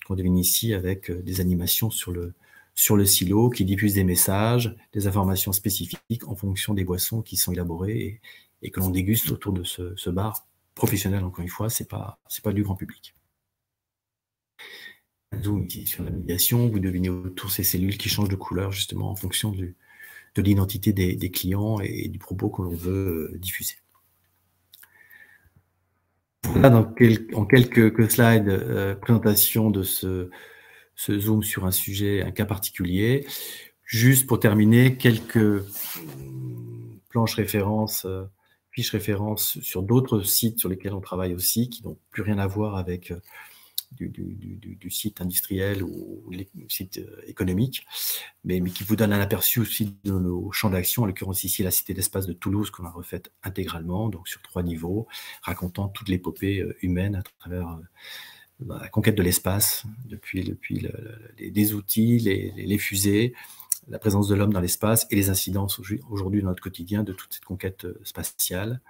qu'on devine ici avec des animations sur le silo qui diffusent des messages, des informations spécifiques en fonction des boissons qui sont élaborées et que l'on déguste autour de ce bar professionnel. Encore une fois, c'est pas du grand public. Un zoom ici sur la médiation, vous devinez autour ces cellules qui changent de couleur justement en fonction de l'identité des clients et du propos que l'on veut diffuser. Voilà en quelques slides, présentation de ce zoom sur un sujet, un cas particulier. Juste pour terminer, quelques planches références, fiches références sur d'autres sites sur lesquels on travaille aussi, qui n'ont plus rien à voir avec du site industriel ou les sites économiques, mais qui vous donnent un aperçu aussi de nos champs d'action, en l'occurrence ici la cité d'espace de Toulouse qu'on a refaite intégralement, donc sur 3 niveaux, racontant toute l'épopée humaine à travers la conquête de l'espace, depuis les outils, les fusées, la présence de l'homme dans l'espace et les incidences aujourd'hui dans notre quotidien de toute cette conquête spatiale.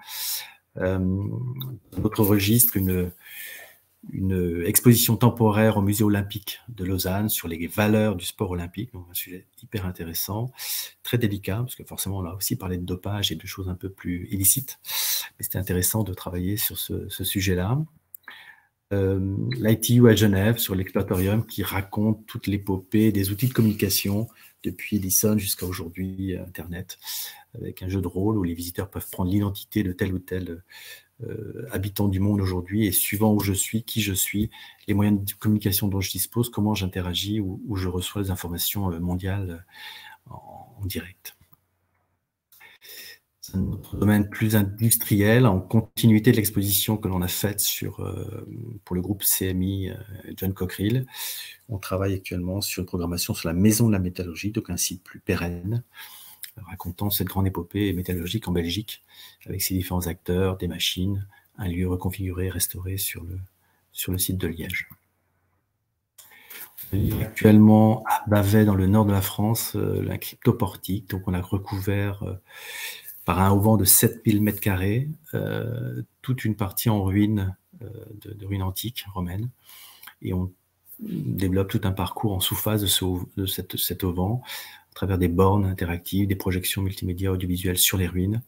Notre registre, une exposition temporaire au musée olympique de Lausanne sur les valeurs du sport olympique, donc un sujet hyper intéressant, très délicat, parce que forcément on a aussi parlé de dopage et de choses un peu plus illicites, mais c'était intéressant de travailler sur ce sujet-là. l'ITU à Genève sur l'Exploratorium qui raconte toute l'épopée des outils de communication depuis Edison jusqu'à aujourd'hui Internet, avec un jeu de rôle où les visiteurs peuvent prendre l'identité de tel ou tel habitant du monde aujourd'hui et suivant où je suis, qui je suis, les moyens de communication dont je dispose, comment j'interagis ou je reçois les informations mondiales en direct. C'est un autre domaine plus industriel, en continuité de l'exposition que l'on a faite pour le groupe CMI John Cockerill. On travaille actuellement sur une programmation sur la maison de la métallurgie, donc un site plus pérenne, racontant cette grande épopée métallurgique en Belgique, avec ses différents acteurs, des machines, un lieu reconfiguré, restauré sur le site de Liège. Actuellement à Bavay, dans le nord de la France, la cryptoportique, donc on a recouvert par un auvent de 7000 m², toute une partie en ruine, de ruines antiques romaines, et on développe tout un parcours en sous-phase de cet auvent, à travers des bornes interactives, des projections multimédia audiovisuelles sur les ruines,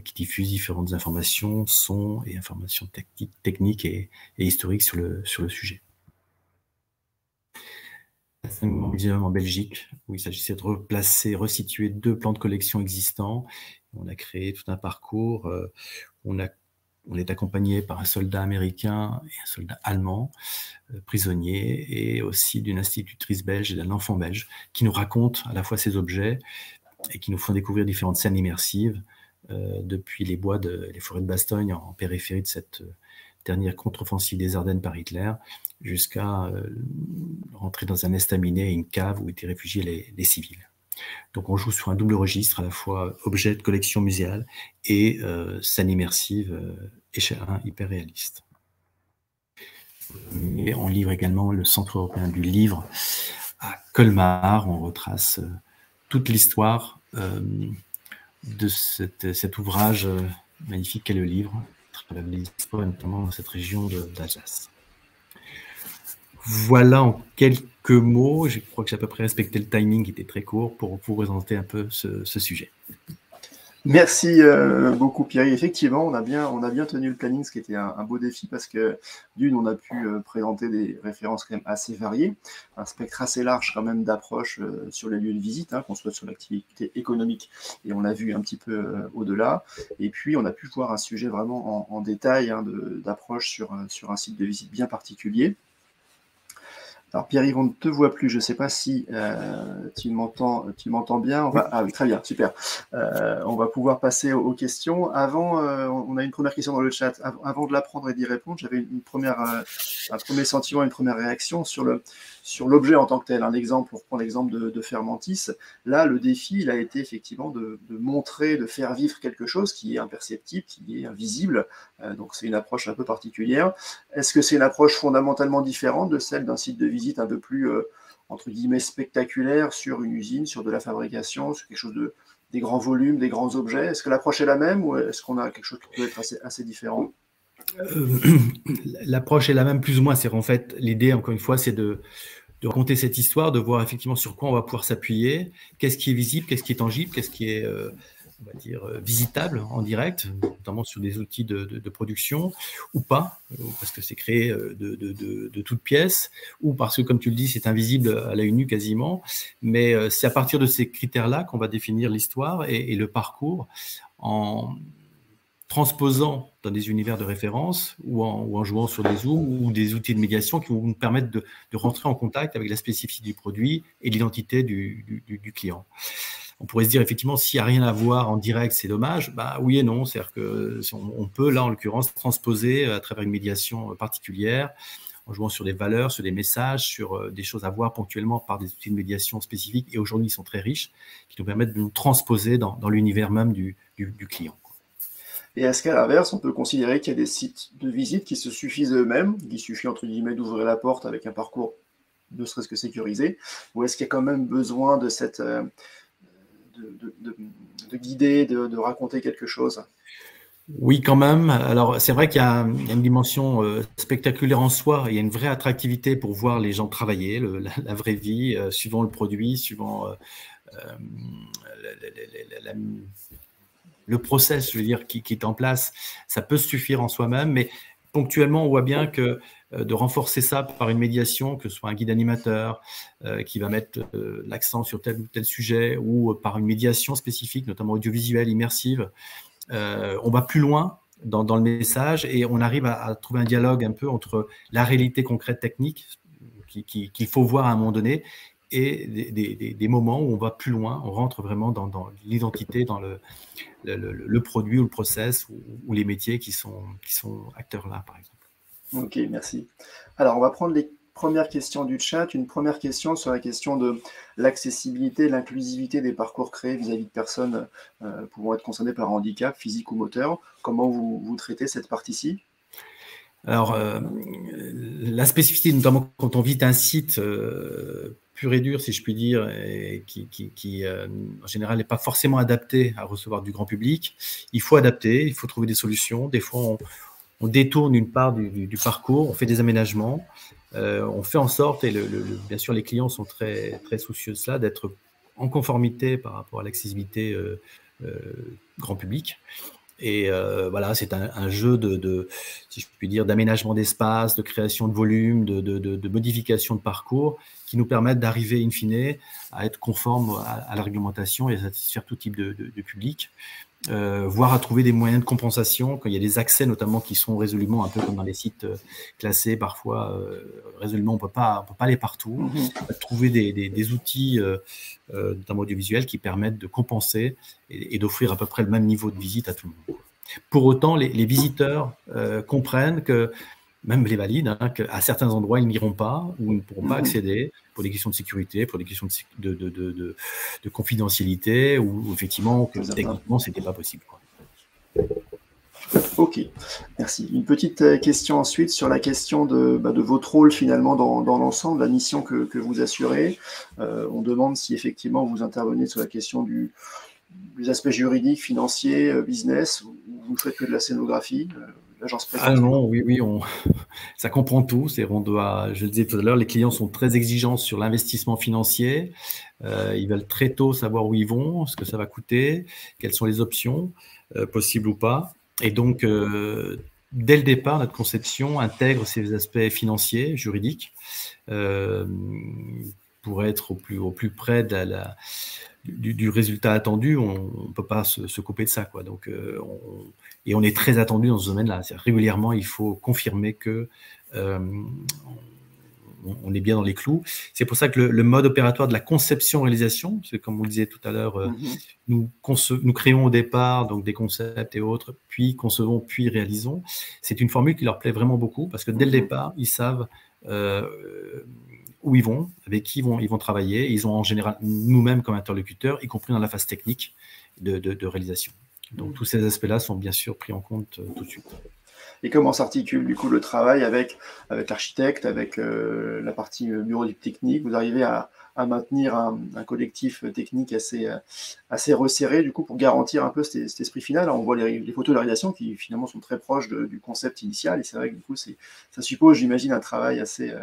qui diffusent différentes informations, sons et informations techniques et historiques sur le sujet. Un muséum en Belgique, où il s'agissait de resituer 2 plans de collection existants. On a créé tout un parcours. On est accompagné par un soldat américain et un soldat allemand, prisonnier, et aussi d'une institutrice belge et d'un enfant belge, qui nous racontent à la fois ces objets et qui nous font découvrir différentes scènes immersives, depuis les forêts de Bastogne en périphérie de cette dernière contre-offensive des Ardennes par Hitler, jusqu'à rentrer dans un estaminet et une cave où étaient réfugiés les civils. Donc on joue sur un double registre, à la fois objet de collection muséale et scène immersive hyper réaliste. Et on livre également le Centre européen du livre à Colmar, où on retrace toute l'histoire de cet ouvrage magnifique qu'est le livre, à travers l'histoire, notamment dans cette région d'Alsace. Voilà en quelques mots, je crois que j'ai à peu près respecté le timing qui était très court pour vous présenter un peu ce sujet. Merci beaucoup Pierre. Effectivement, on a bien tenu le planning, ce qui était un beau défi parce que d'une, on a pu présenter des références quand même assez variées, un spectre assez large quand même d'approches sur les lieux de visite, qu'on soit sur l'activité économique et on l'a vu un petit peu au-delà. Et puis on a pu voir un sujet vraiment en détail d'approche sur un site de visite bien particulier. Alors Pierre-Yves, on ne te voit plus, je ne sais pas si tu m'entends bien. Ah oui, très bien, super. On va pouvoir passer aux questions. Avant, on a une première question dans le chat. Avant de la prendre et d'y répondre, j'avais un premier sentiment, une première réaction sur l'objet en tant que tel. Un exemple, pour prendre l'exemple de Fermentis. Là, le défi, il a été effectivement de montrer, de faire vivre quelque chose qui est imperceptible, qui est invisible. Donc c'est une approche un peu particulière. Est-ce que c'est une approche fondamentalement différente de celle d'un site de visite un peu plus, entre guillemets, spectaculaire sur une usine, sur de la fabrication, sur quelque chose des grands volumes, des grands objets? Est-ce que l'approche est la même ou est-ce qu'on a quelque chose qui peut être assez différent? L'approche est la même plus ou moins. C'est en fait l'idée, encore une fois, c'est de raconter cette histoire, de voir effectivement sur quoi on va pouvoir s'appuyer, qu'est-ce qui est visible, qu'est-ce qui est tangible, qu'est-ce qui est on va dire, visitable en direct, notamment sur des outils de production, ou pas, parce que c'est créé de toutes pièces, ou parce que, comme tu le dis, c'est invisible à l'œil nu quasiment. Mais c'est à partir de ces critères-là qu'on va définir l'histoire et le parcours en transposant dans des univers de référence ou en jouant sur des zooms ou des outils de médiation qui vont nous permettre de rentrer en contact avec la spécificité du produit et l'identité du client. On pourrait se dire, effectivement, s'il n'y a rien à voir en direct, c'est dommage. Bah, oui et non. C'est-à-dire qu'on peut, là, en l'occurrence, transposer à travers une médiation particulière, en jouant sur des valeurs, sur des messages, sur des choses à voir ponctuellement par des outils de médiation spécifiques. Et aujourd'hui, ils sont très riches, qui nous permettent de nous transposer dans l'univers même du client. Et est-ce qu'à l'inverse, on peut considérer qu'il y a des sites de visite qui se suffisent eux-mêmes, qu'il suffit, entre guillemets, d'ouvrir la porte avec un parcours ne serait-ce que sécurisé, ou est-ce qu'il y a quand même besoin de cette... de guider, de raconter quelque chose? Oui, quand même. Alors, c'est vrai qu'il y a une dimension spectaculaire en soi. Il y a une vraie attractivité pour voir les gens travailler, la vraie vie, suivant le produit, suivant le process, je veux dire, qui est en place. Ça peut suffire en soi-même, mais ponctuellement, on voit bien que de renforcer ça par une médiation, que ce soit un guide animateur qui va mettre l'accent sur tel ou tel sujet, ou par une médiation spécifique, notamment audiovisuelle, immersive, on va plus loin dans le message et on arrive à trouver un dialogue un peu entre la réalité concrète technique qu'il faut voir à un moment donné et des moments où on va plus loin, on rentre vraiment dans l'identité, dans le produit ou le process ou les métiers qui sont acteurs là, par exemple. Ok, merci. Alors, on va prendre les premières questions du chat. Une première question sur la question de l'accessibilité, l'inclusivité des parcours créés vis-à-vis de personnes pouvant être concernées par un handicap physique ou moteur. Comment vous traitez cette partie-ci? Alors, la spécificité, notamment quand on visite un site pur et dur, si je puis dire, et qui en général n'est pas forcément adapté à recevoir du grand public, il faut adapter, il faut trouver des solutions. Des fois, on détourne une part du parcours, on fait des aménagements, on fait en sorte, et bien sûr les clients sont très, très soucieux de cela, d'être en conformité par rapport à l'accessibilité grand public. Et voilà, c'est un jeu si je puis dire, d'aménagement d'espace, de création de volume, de modification de parcours qui nous permettent d'arriver in fine à être conformes à la réglementation et à satisfaire tout type de public. Voire à trouver des moyens de compensation quand il y a des accès notamment qui sont résolument, un peu comme dans les sites classés parfois, résolument on peut pas aller partout. Trouver des outils notamment audiovisuels qui permettent de compenser et d'offrir à peu près le même niveau de visite à tout le monde. Pour autant, les visiteurs comprennent que, même les valides, hein, qu'à certains endroits, ils n'iront pas ou ne pourront pas accéder pour des questions de sécurité, pour des questions de confidentialité, ou effectivement, que techniquement, ce n'était pas possible, quoi. Ok, merci. Une petite question ensuite sur la question de votre rôle finalement dans l'ensemble, la mission que vous assurez. On demande si effectivement vous intervenez sur la question des aspects juridiques, financiers, business, ou vous ne faites que de la scénographie. L'agence Ah non, oui, ça comprend tout. Je le disais tout à l'heure, les clients sont très exigeants sur l'investissement financier. Ils veulent très tôt savoir où ils vont, ce que ça va coûter, quelles sont les options, possibles ou pas. Et donc, dès le départ, notre conception intègre ces aspects financiers, juridiques, pour être au plus près du résultat attendu. On ne peut pas se couper de ça, quoi. Donc, et on est très attendu dans ce domaine-là. Régulièrement, il faut confirmer que on est bien dans les clous. C'est pour ça que le mode opératoire de la conception-réalisation, c'est comme vous le disiez tout à l'heure, nous créons au départ donc des concepts et autres, puis concevons, puis réalisons. C'est une formule qui leur plaît vraiment beaucoup parce que dès le départ, ils savent où ils vont, avec qui ils vont travailler. Ils ont en général nous-mêmes comme interlocuteurs, y compris dans la phase technique de réalisation. Donc tous ces aspects-là sont bien sûr pris en compte tout de suite. Et comment s'articule du coup le travail avec l'architecte, avec la partie bureau technique? Vous arrivez à maintenir un collectif technique assez resserré du coup pour garantir un peu cet esprit final. Alors, on voit les photos de réalisation qui finalement sont très proches du concept initial, et c'est vrai que du coup ça suppose, j'imagine, un travail assez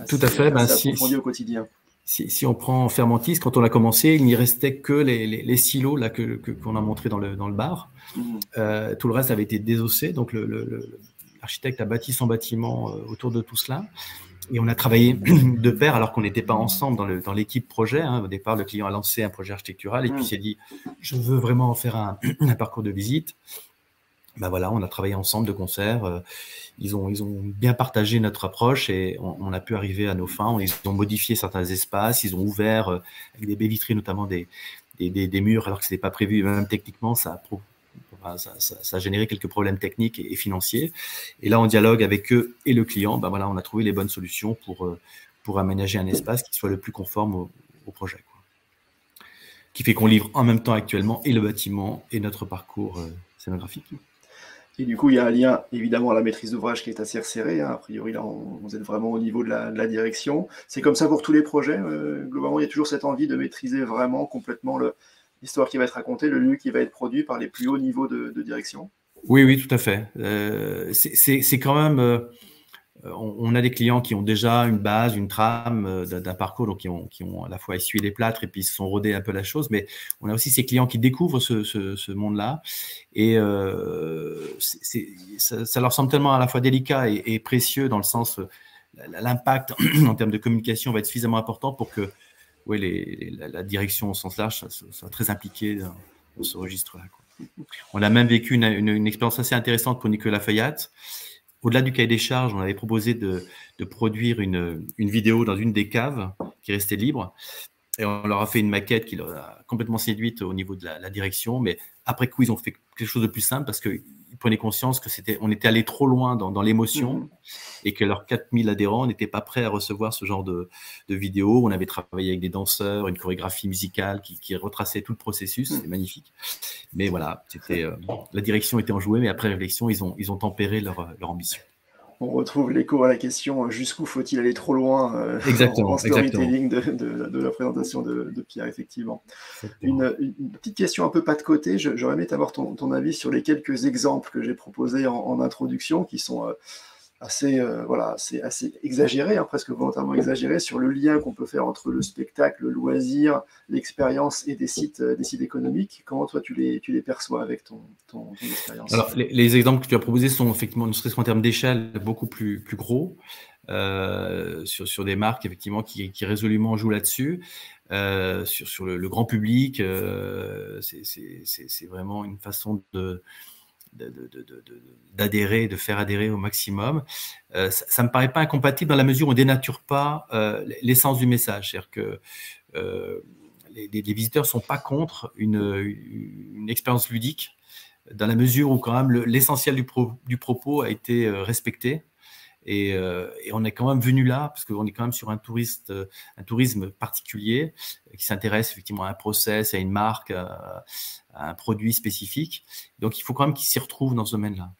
tout à fait, approfondi au quotidien. Si on prend Fermentis, quand on a commencé, il n'y restait que les silos là qu'on a montrés dans le bar. Tout le reste avait été désossé. Donc l'architecte a bâti son bâtiment autour de tout cela. Et on a travaillé de pair alors qu'on n'était pas ensemble dans l'équipe projet. Hein. Au départ, le client a lancé un projet architectural et puis s'est dit « je veux vraiment faire un parcours de visite ». Ben voilà, on a travaillé ensemble de concert. Ils ont bien partagé notre approche et on a pu arriver à nos fins. Ils ont modifié certains espaces, ils ont ouvert avec des baies vitrées, notamment des murs, alors que ce n'était pas prévu. Même techniquement, ça a généré quelques problèmes techniques et financiers. Et là, en dialogue avec eux et le client, ben voilà, on a trouvé les bonnes solutions pour aménager un espace qui soit le plus conforme au projet, quoi. Qui fait qu'on livre en même temps actuellement et le bâtiment et notre parcours scénographique. Et du coup, il y a un lien, évidemment, à la maîtrise d'ouvrage qui est assez resserré. Hein. A priori, là, vous êtes vraiment au niveau de la direction. C'est comme ça pour tous les projets. Globalement, il y a toujours cette envie de maîtriser vraiment complètement l'histoire qui va être racontée, le lieu qui va être produit par les plus hauts niveaux de direction. Oui, tout à fait. C'est quand même on a des clients qui ont déjà une base, une trame d'un parcours, donc qui ont à la fois essuyé les plâtres et puis se sont rodés un peu la chose, mais on a aussi ces clients qui découvrent ce monde-là, et ça leur semble tellement à la fois délicat et précieux, dans le sens, l'impact en termes de communication va être suffisamment important pour que la direction au sens large soit très impliquée dans ce registre-là. On a même vécu une expérience assez intéressante pour Nicolas Feuillatte. Au-delà du cahier des charges, on avait proposé de produire une vidéo dans une des caves qui restait libre. Et on leur a fait une maquette qui leur a complètement séduite au niveau de la direction. Mais après coup, ils ont fait quelque chose de plus simple, parce qu'ils prenaient conscience on était allé trop loin dans l'émotion, et que leurs 4000 adhérents n'étaient pas prêts à recevoir ce genre de vidéo. On avait travaillé avec des danseurs, une chorégraphie musicale qui retraçait tout le processus. C'est magnifique. Mais voilà, la direction était enjouée, mais après réflexion, ils ont tempéré leur ambition. On retrouve l'écho à la question jusqu'où faut-il aller trop loin Exactement, en storytelling de la présentation de Pierre, effectivement. Une petite question un peu pas de côté, j'aurais aimé avoir ton avis sur les quelques exemples que j'ai proposés en introduction, qui sont assez exagérés, presque volontairement exagérés, sur le lien qu'on peut faire entre le spectacle, le loisir, l'expérience et des sites économiques. Comment toi tu les perçois avec ton expérience? Alors, les exemples que tu as proposés sont effectivement, ne serait-ce qu'en termes d'échelle, beaucoup plus gros, sur des marques effectivement qui résolument jouent là-dessus. Sur le grand public, c'est vraiment une façon d'adhérer, de faire adhérer au maximum. Ça me paraît pas incompatible, dans la mesure où on dénature pas l'essence du message. C'est-à-dire que les visiteurs sont pas contre une expérience ludique, dans la mesure où quand même l'essentiel du propos a été respecté. Et on est quand même venu là, parce qu'on est quand même sur un tourisme particulier, qui s'intéresse effectivement à un process, à une marque, à un produit spécifique. Donc il faut quand même qu'ils s'y retrouvent dans ce domaine-là.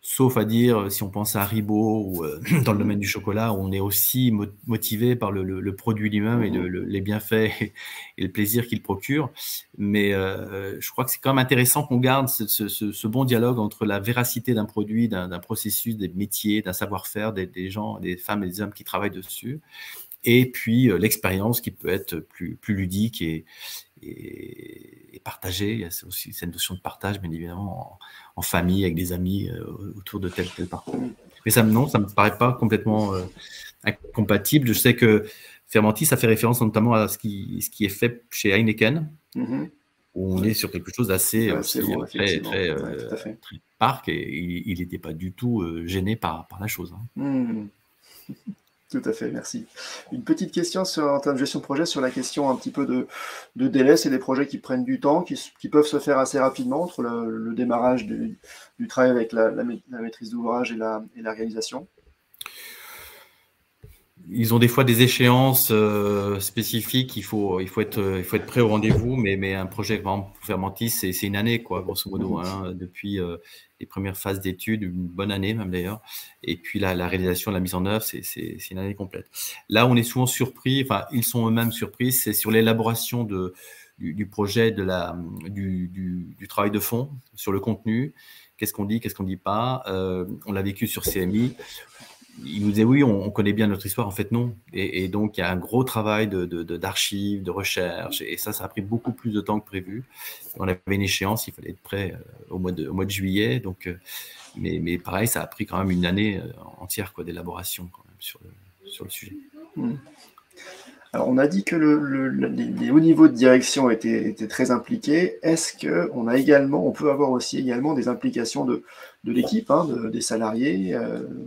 Sauf à dire, si on pense à Haribo ou dans le domaine du chocolat, où on est aussi motivé par le produit lui-même et les bienfaits et le plaisir qu'il procure. Mais je crois que c'est quand même intéressant qu'on garde ce bon dialogue entre la véracité d'un produit, d'un processus, des métiers, d'un savoir-faire, des gens, des femmes et des hommes qui travaillent dessus, et puis l'expérience qui peut être plus ludique et partagée. Il y a aussi cette notion de partage, bien évidemment, en famille, avec des amis, autour de tel parcours. Mais ça me paraît pas complètement incompatible. Je sais que Fermentis, ça fait référence notamment à ce qui est fait chez Heineken, où on est sur quelque chose d'assez très parc, et il n'était pas du tout gêné par la chose. Tout à fait, merci. Une petite question en termes de gestion de projet, sur la question un petit peu de délai. C'est des projets qui prennent du temps, qui peuvent se faire assez rapidement, entre le démarrage du travail avec la maîtrise d'ouvrage et la réalisation. Ils ont des fois des échéances spécifiques. Il faut être prêt au rendez-vous, mais un projet, par exemple, pour Fermentis, c'est une année, quoi, grosso modo, depuis les premières phases d'études, une bonne année même d'ailleurs, et puis la réalisation, la mise en œuvre, c'est une année complète. Là, on est souvent surpris, enfin, ils sont eux-mêmes surpris, c'est sur l'élaboration du projet, du travail de fond, sur le contenu. Qu'est-ce qu'on dit, qu'est-ce qu'on dit pas. On l'a vécu sur CMI. Il nous disait oui, on connaît bien notre histoire, en fait non. Et donc il y a un gros travail d'archives, de recherche, et ça a pris beaucoup plus de temps que prévu. On avait une échéance, il fallait être prêt au mois de juillet. Donc, mais pareil, ça a pris quand même une année entière, quoi, d'élaboration quand même sur le sujet. Alors, on a dit que les hauts niveaux de direction étaient très impliqués. Est-ce qu'on peut avoir aussi également des implications de l'équipe, des salariés,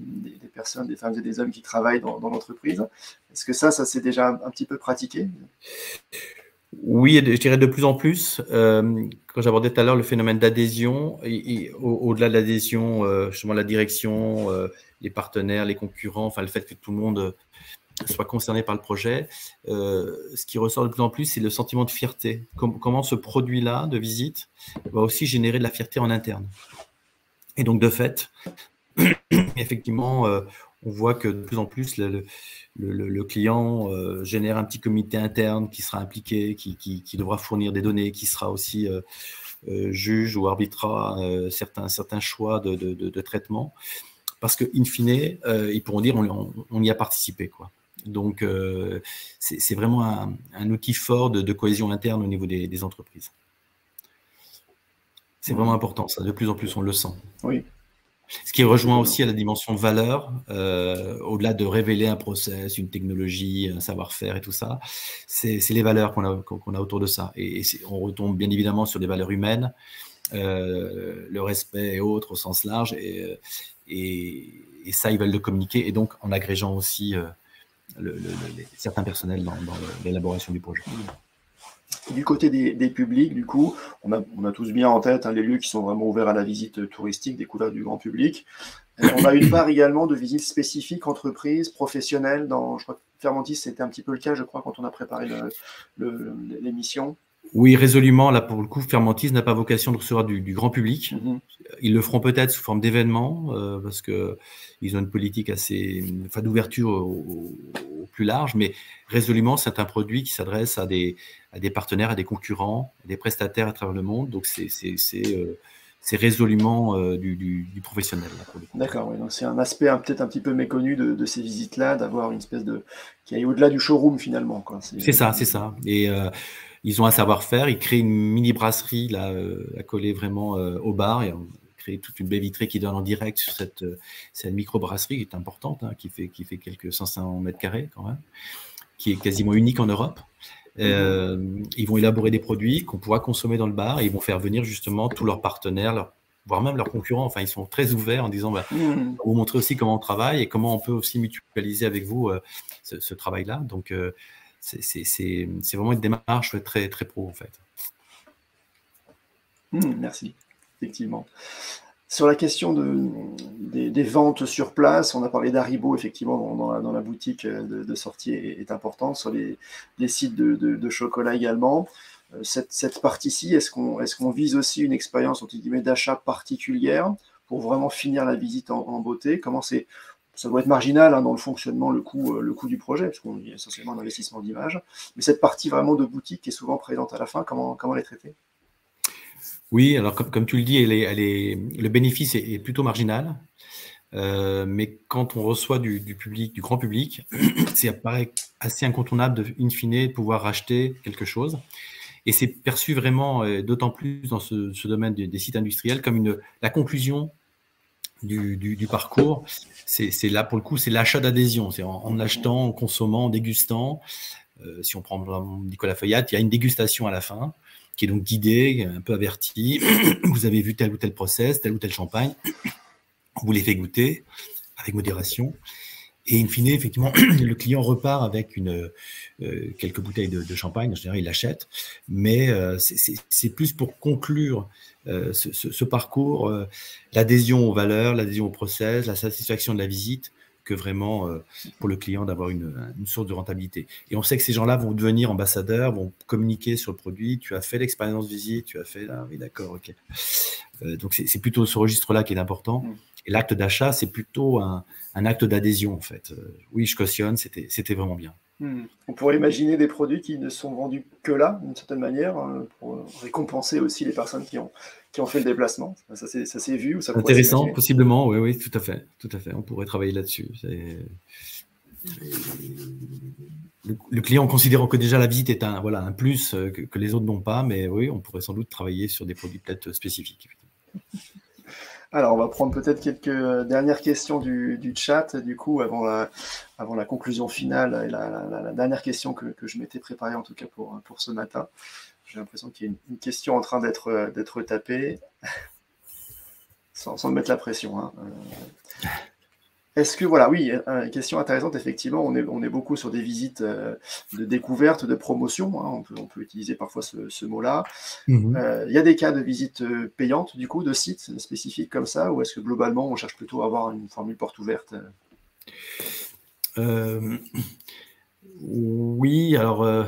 des personnes, des femmes et des hommes qui travaillent dans l'entreprise? Est-ce que ça s'est déjà un petit peu pratiqué? Oui, je dirais de plus en plus. Quand j'abordais tout à l'heure le phénomène d'adhésion, au-delà de l'adhésion, justement la direction, les partenaires, les concurrents, enfin le fait que tout le monde soit concerné par le projet, ce qui ressort de plus en plus, c'est le sentiment de fierté. Comment ce produit-là de visite va aussi générer de la fierté en interne. Et donc, de fait, effectivement, on voit que de plus en plus, le client génère un petit comité interne qui sera impliqué, qui devra fournir des données, qui sera aussi juge ou arbitrera certains choix de traitement. parce que, in fine, ils pourront dire on y a participé, quoi. Donc, c'est vraiment un outil fort de cohésion interne au niveau des entreprises. C'est vraiment important, ça. De plus en plus, on le sent. Oui. Ce qui rejoint aussi à la dimension valeur, au-delà de révéler un process, une technologie, un savoir-faire et tout ça, c'est les valeurs qu'on a autour de ça. Et on retombe bien évidemment sur des valeurs humaines, le respect et autres au sens large, et ça, ils veulent le communiquer, et donc en agrégeant aussi certains personnels dans l'élaboration du projet. Du côté des publics, du coup, on a tous bien en tête les lieux qui sont vraiment ouverts à la visite touristique, découverts du grand public. On a une part également de visites spécifiques, entreprises, professionnelles. Je crois que Fermentis, c'était un petit peu le cas, je crois, quand on a préparé l'émission. Oui, résolument. Là, pour le coup, Fermentis n'a pas vocation de recevoir du grand public. Ils le feront peut-être sous forme d'événements, parce qu'ils ont une politique d'ouverture au plus large, mais résolument, c'est un produit qui s'adresse à des partenaires, à des concurrents, à des prestataires à travers le monde. Donc, c'est résolument du professionnel. D'accord, oui. Donc c'est un aspect peut-être un petit peu méconnu de ces visites-là, d'avoir une espèce qui aille au-delà du showroom finalement. C'est ça. Et ils ont un savoir-faire, ils créent une mini-brasserie là, à coller vraiment au bar, et on crée toute une baie vitrée qui donne en direct sur cette micro-brasserie qui est importante, hein, qui fait quelques 500 mètres carrés quand même, qui est quasiment unique en Europe. Ils vont élaborer des produits qu'on pourra consommer dans le bar, et ils vont faire venir justement tous leurs partenaires, voire même leurs concurrents. Enfin, ils sont très ouverts en disant on va vous montrer aussi comment on travaille et comment on peut aussi mutualiser avec vous ce travail-là. Donc, c'est vraiment une démarche très, très pro, en fait. Merci, effectivement. Sur la question des ventes sur place, on a parlé d'Haribo, effectivement, dans la boutique de sortie est importante, sur les sites de chocolat également. Cette partie-ci, est-ce qu'on vise aussi une expérience entre guillemets d'achat particulière pour vraiment finir la visite en beauté? Comment ça doit être marginal dans le fonctionnement, le coût du projet, parce qu'on y a essentiellement un investissement d'image. Mais cette partie vraiment de boutique qui est souvent présente à la fin, comment elle est traitée? Oui, alors comme tu le dis, le bénéfice est plutôt marginal. Mais quand on reçoit du public, du grand public, ça paraît assez incontournable in fine de pouvoir racheter quelque chose. Et c'est perçu vraiment, d'autant plus dans ce domaine des sites industriels, comme la conclusion du parcours. C'est là, pour le coup, c'est l'achat d'adhésion. C'est en achetant, en consommant, en dégustant. Si on prend Nicolas Feuillatte, il y a une dégustation à la fin, qui est donc guidée, un peu avertie. Vous avez vu tel ou tel process, tel ou tel champagne. On vous les fait goûter avec modération. Et in fine, effectivement, le client repart avec quelques bouteilles de champagne. En général, il l'achète. Mais c'est plus pour conclure ce parcours, l'adhésion aux valeurs, l'adhésion au process, la satisfaction de la visite, que vraiment pour le client d'avoir une source de rentabilité. Et on sait que ces gens-là vont devenir ambassadeurs, vont communiquer sur le produit. Tu as fait l'expérience visite, tu as fait là, oui d'accord, ok. Donc c'est plutôt ce registre-là qui est important. Et l'acte d'achat, c'est plutôt un acte d'adhésion en fait. Oui, je cautionne, c'était vraiment bien. On pourrait imaginer des produits qui ne sont vendus que là, d'une certaine manière, pour récompenser aussi les personnes qui ont fait le déplacement. Ça s'est vu ou ça pourrait intéressant, possiblement, oui, tout à fait. On pourrait travailler là-dessus. Le client, considérant que déjà la visite est un plus que les autres n'ont pas, mais oui, on pourrait sans doute travailler sur des produits peut-être spécifiques. Alors, on va prendre peut-être quelques dernières questions du chat, du coup, avant la conclusion finale, et la dernière question que je m'étais préparée, en tout cas pour ce matin. J'ai l'impression qu'il y a une question en train d'être tapée, sans mettre la pression. Hein. Est-ce que, voilà, oui, une question intéressante, effectivement, on est beaucoup sur des visites de découverte, de promotion, hein, on peut utiliser parfois ce mot-là. Il y a des cas de visites payantes, du coup, de sites spécifiques comme ça, ou est-ce que globalement, on cherche plutôt à avoir une formule porte ouverte? Oui, alors,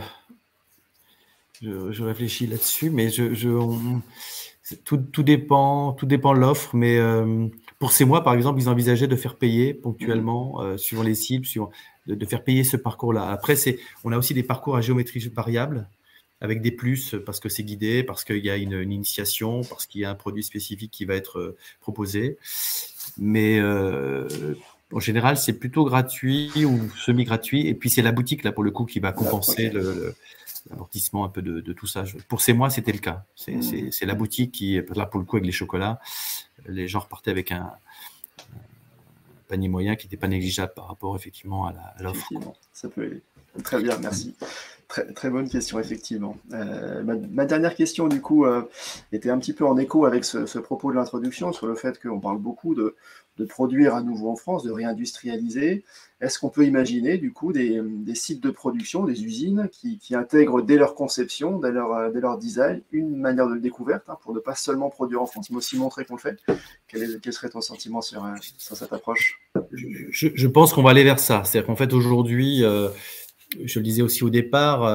je réfléchis là-dessus, mais tout dépend de l'offre, mais pour ces mois, par exemple, ils envisageaient de faire payer ponctuellement, suivant les cibles, de faire payer ce parcours-là. Après, on a aussi des parcours à géométrie variable, avec des plus parce que c'est guidé, parce qu'il y a une initiation, parce qu'il y a un produit spécifique qui va être proposé. Mais en général, c'est plutôt gratuit ou semi-gratuit. Et puis, c'est la boutique, là, pour le coup, qui va compenser l'amortissement un peu de tout ça. Pour ces mois, c'était le cas. C'est la boutique qui, là, pour le coup, avec les chocolats, les gens repartaient avec un panier moyen qui n'était pas négligeable par rapport, effectivement, à l'offre. Ça peut aller. Très bien, merci. Très bonne question, effectivement. Ma dernière question, du coup, était un petit peu en écho avec ce propos de l'introduction sur le fait qu'on parle beaucoup de produire à nouveau en France, de réindustrialiser. Est-ce qu'on peut imaginer, du coup, des sites de production, des usines qui intègrent dès leur conception, dès leur design, une manière de découverte pour ne pas seulement produire en France, mais aussi montrer qu'on le fait? Quel serait ton sentiment sur cette approche? Je pense qu'on va aller vers ça. C'est-à-dire qu'en fait, aujourd'hui, je le disais aussi au départ,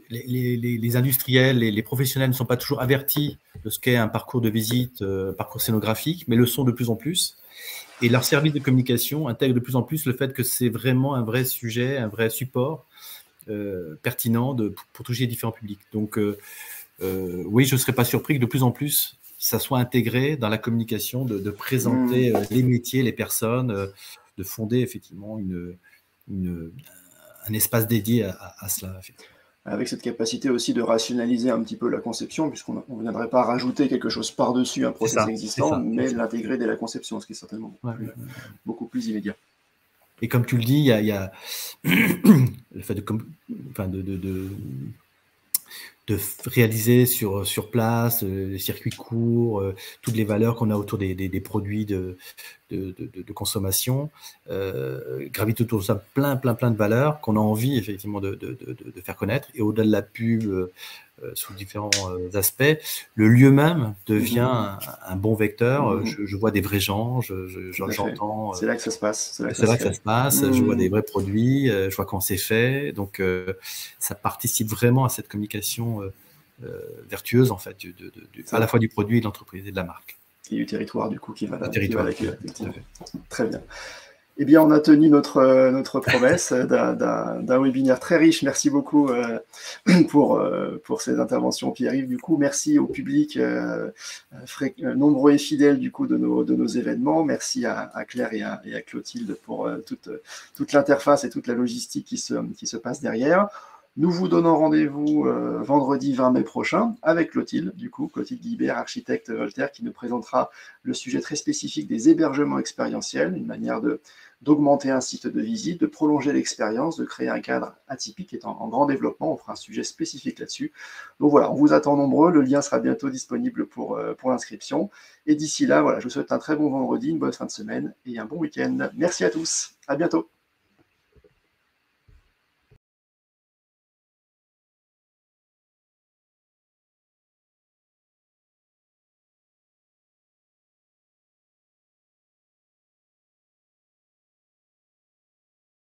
les industriels et les professionnels ne sont pas toujours avertis de ce qu'est un parcours de visite, parcours scénographique, mais le sont de plus en plus. Et leur service de communication intègre de plus en plus le fait que c'est vraiment un vrai sujet, un vrai support pertinent pour toucher différents publics. Donc, oui, je ne serais pas surpris que de plus en plus, ça soit intégré dans la communication, de présenter les métiers, les personnes, de fonder effectivement un espace dédié à cela. Avec cette capacité aussi de rationaliser un petit peu la conception, puisqu'on ne viendrait pas rajouter quelque chose par-dessus un process existant, mais l'intégrer dès la conception, ce qui est certainement beaucoup plus immédiat. Et comme tu le dis, il y a le fait de réaliser sur place, les circuits courts, toutes les valeurs qu'on a autour des produits de consommation, gravitent autour de ça plein de valeurs qu'on a envie effectivement de faire connaître. Et au-delà de la pub, sous différents aspects, le lieu même devient un bon vecteur. Je vois des vrais gens, j'entends. C'est là que ça se passe. C'est là que ça se passe. Je vois des vrais produits, je vois comment c'est fait. Donc, ça participe vraiment à cette communication vertueuse, en fait, à la fois du produit, de l'entreprise et de la marque. Et du territoire, du coup, qui va l'accueillir. Très bien. Eh bien, on a tenu notre promesse d'un webinaire très riche. Merci beaucoup pour ces interventions, Pierre-Yves. Du coup, merci au public nombreux et fidèles du coup de nos événements. Merci à Claire et à Clotilde pour toute l'interface et toute la logistique qui se passe derrière. Nous vous donnons rendez-vous vendredi 20 mai prochain avec Clotilde, du coup, Clotilde Guibert, architecte Voltaire, qui nous présentera le sujet très spécifique des hébergements expérientiels, une manière d'augmenter un site de visite, de prolonger l'expérience, de créer un cadre atypique qui est en grand développement. On fera un sujet spécifique là-dessus. Donc voilà, on vous attend nombreux. Le lien sera bientôt disponible pour l'inscription. Et d'ici là, voilà, je vous souhaite un très bon vendredi, une bonne fin de semaine et un bon week-end. Merci à tous. À bientôt.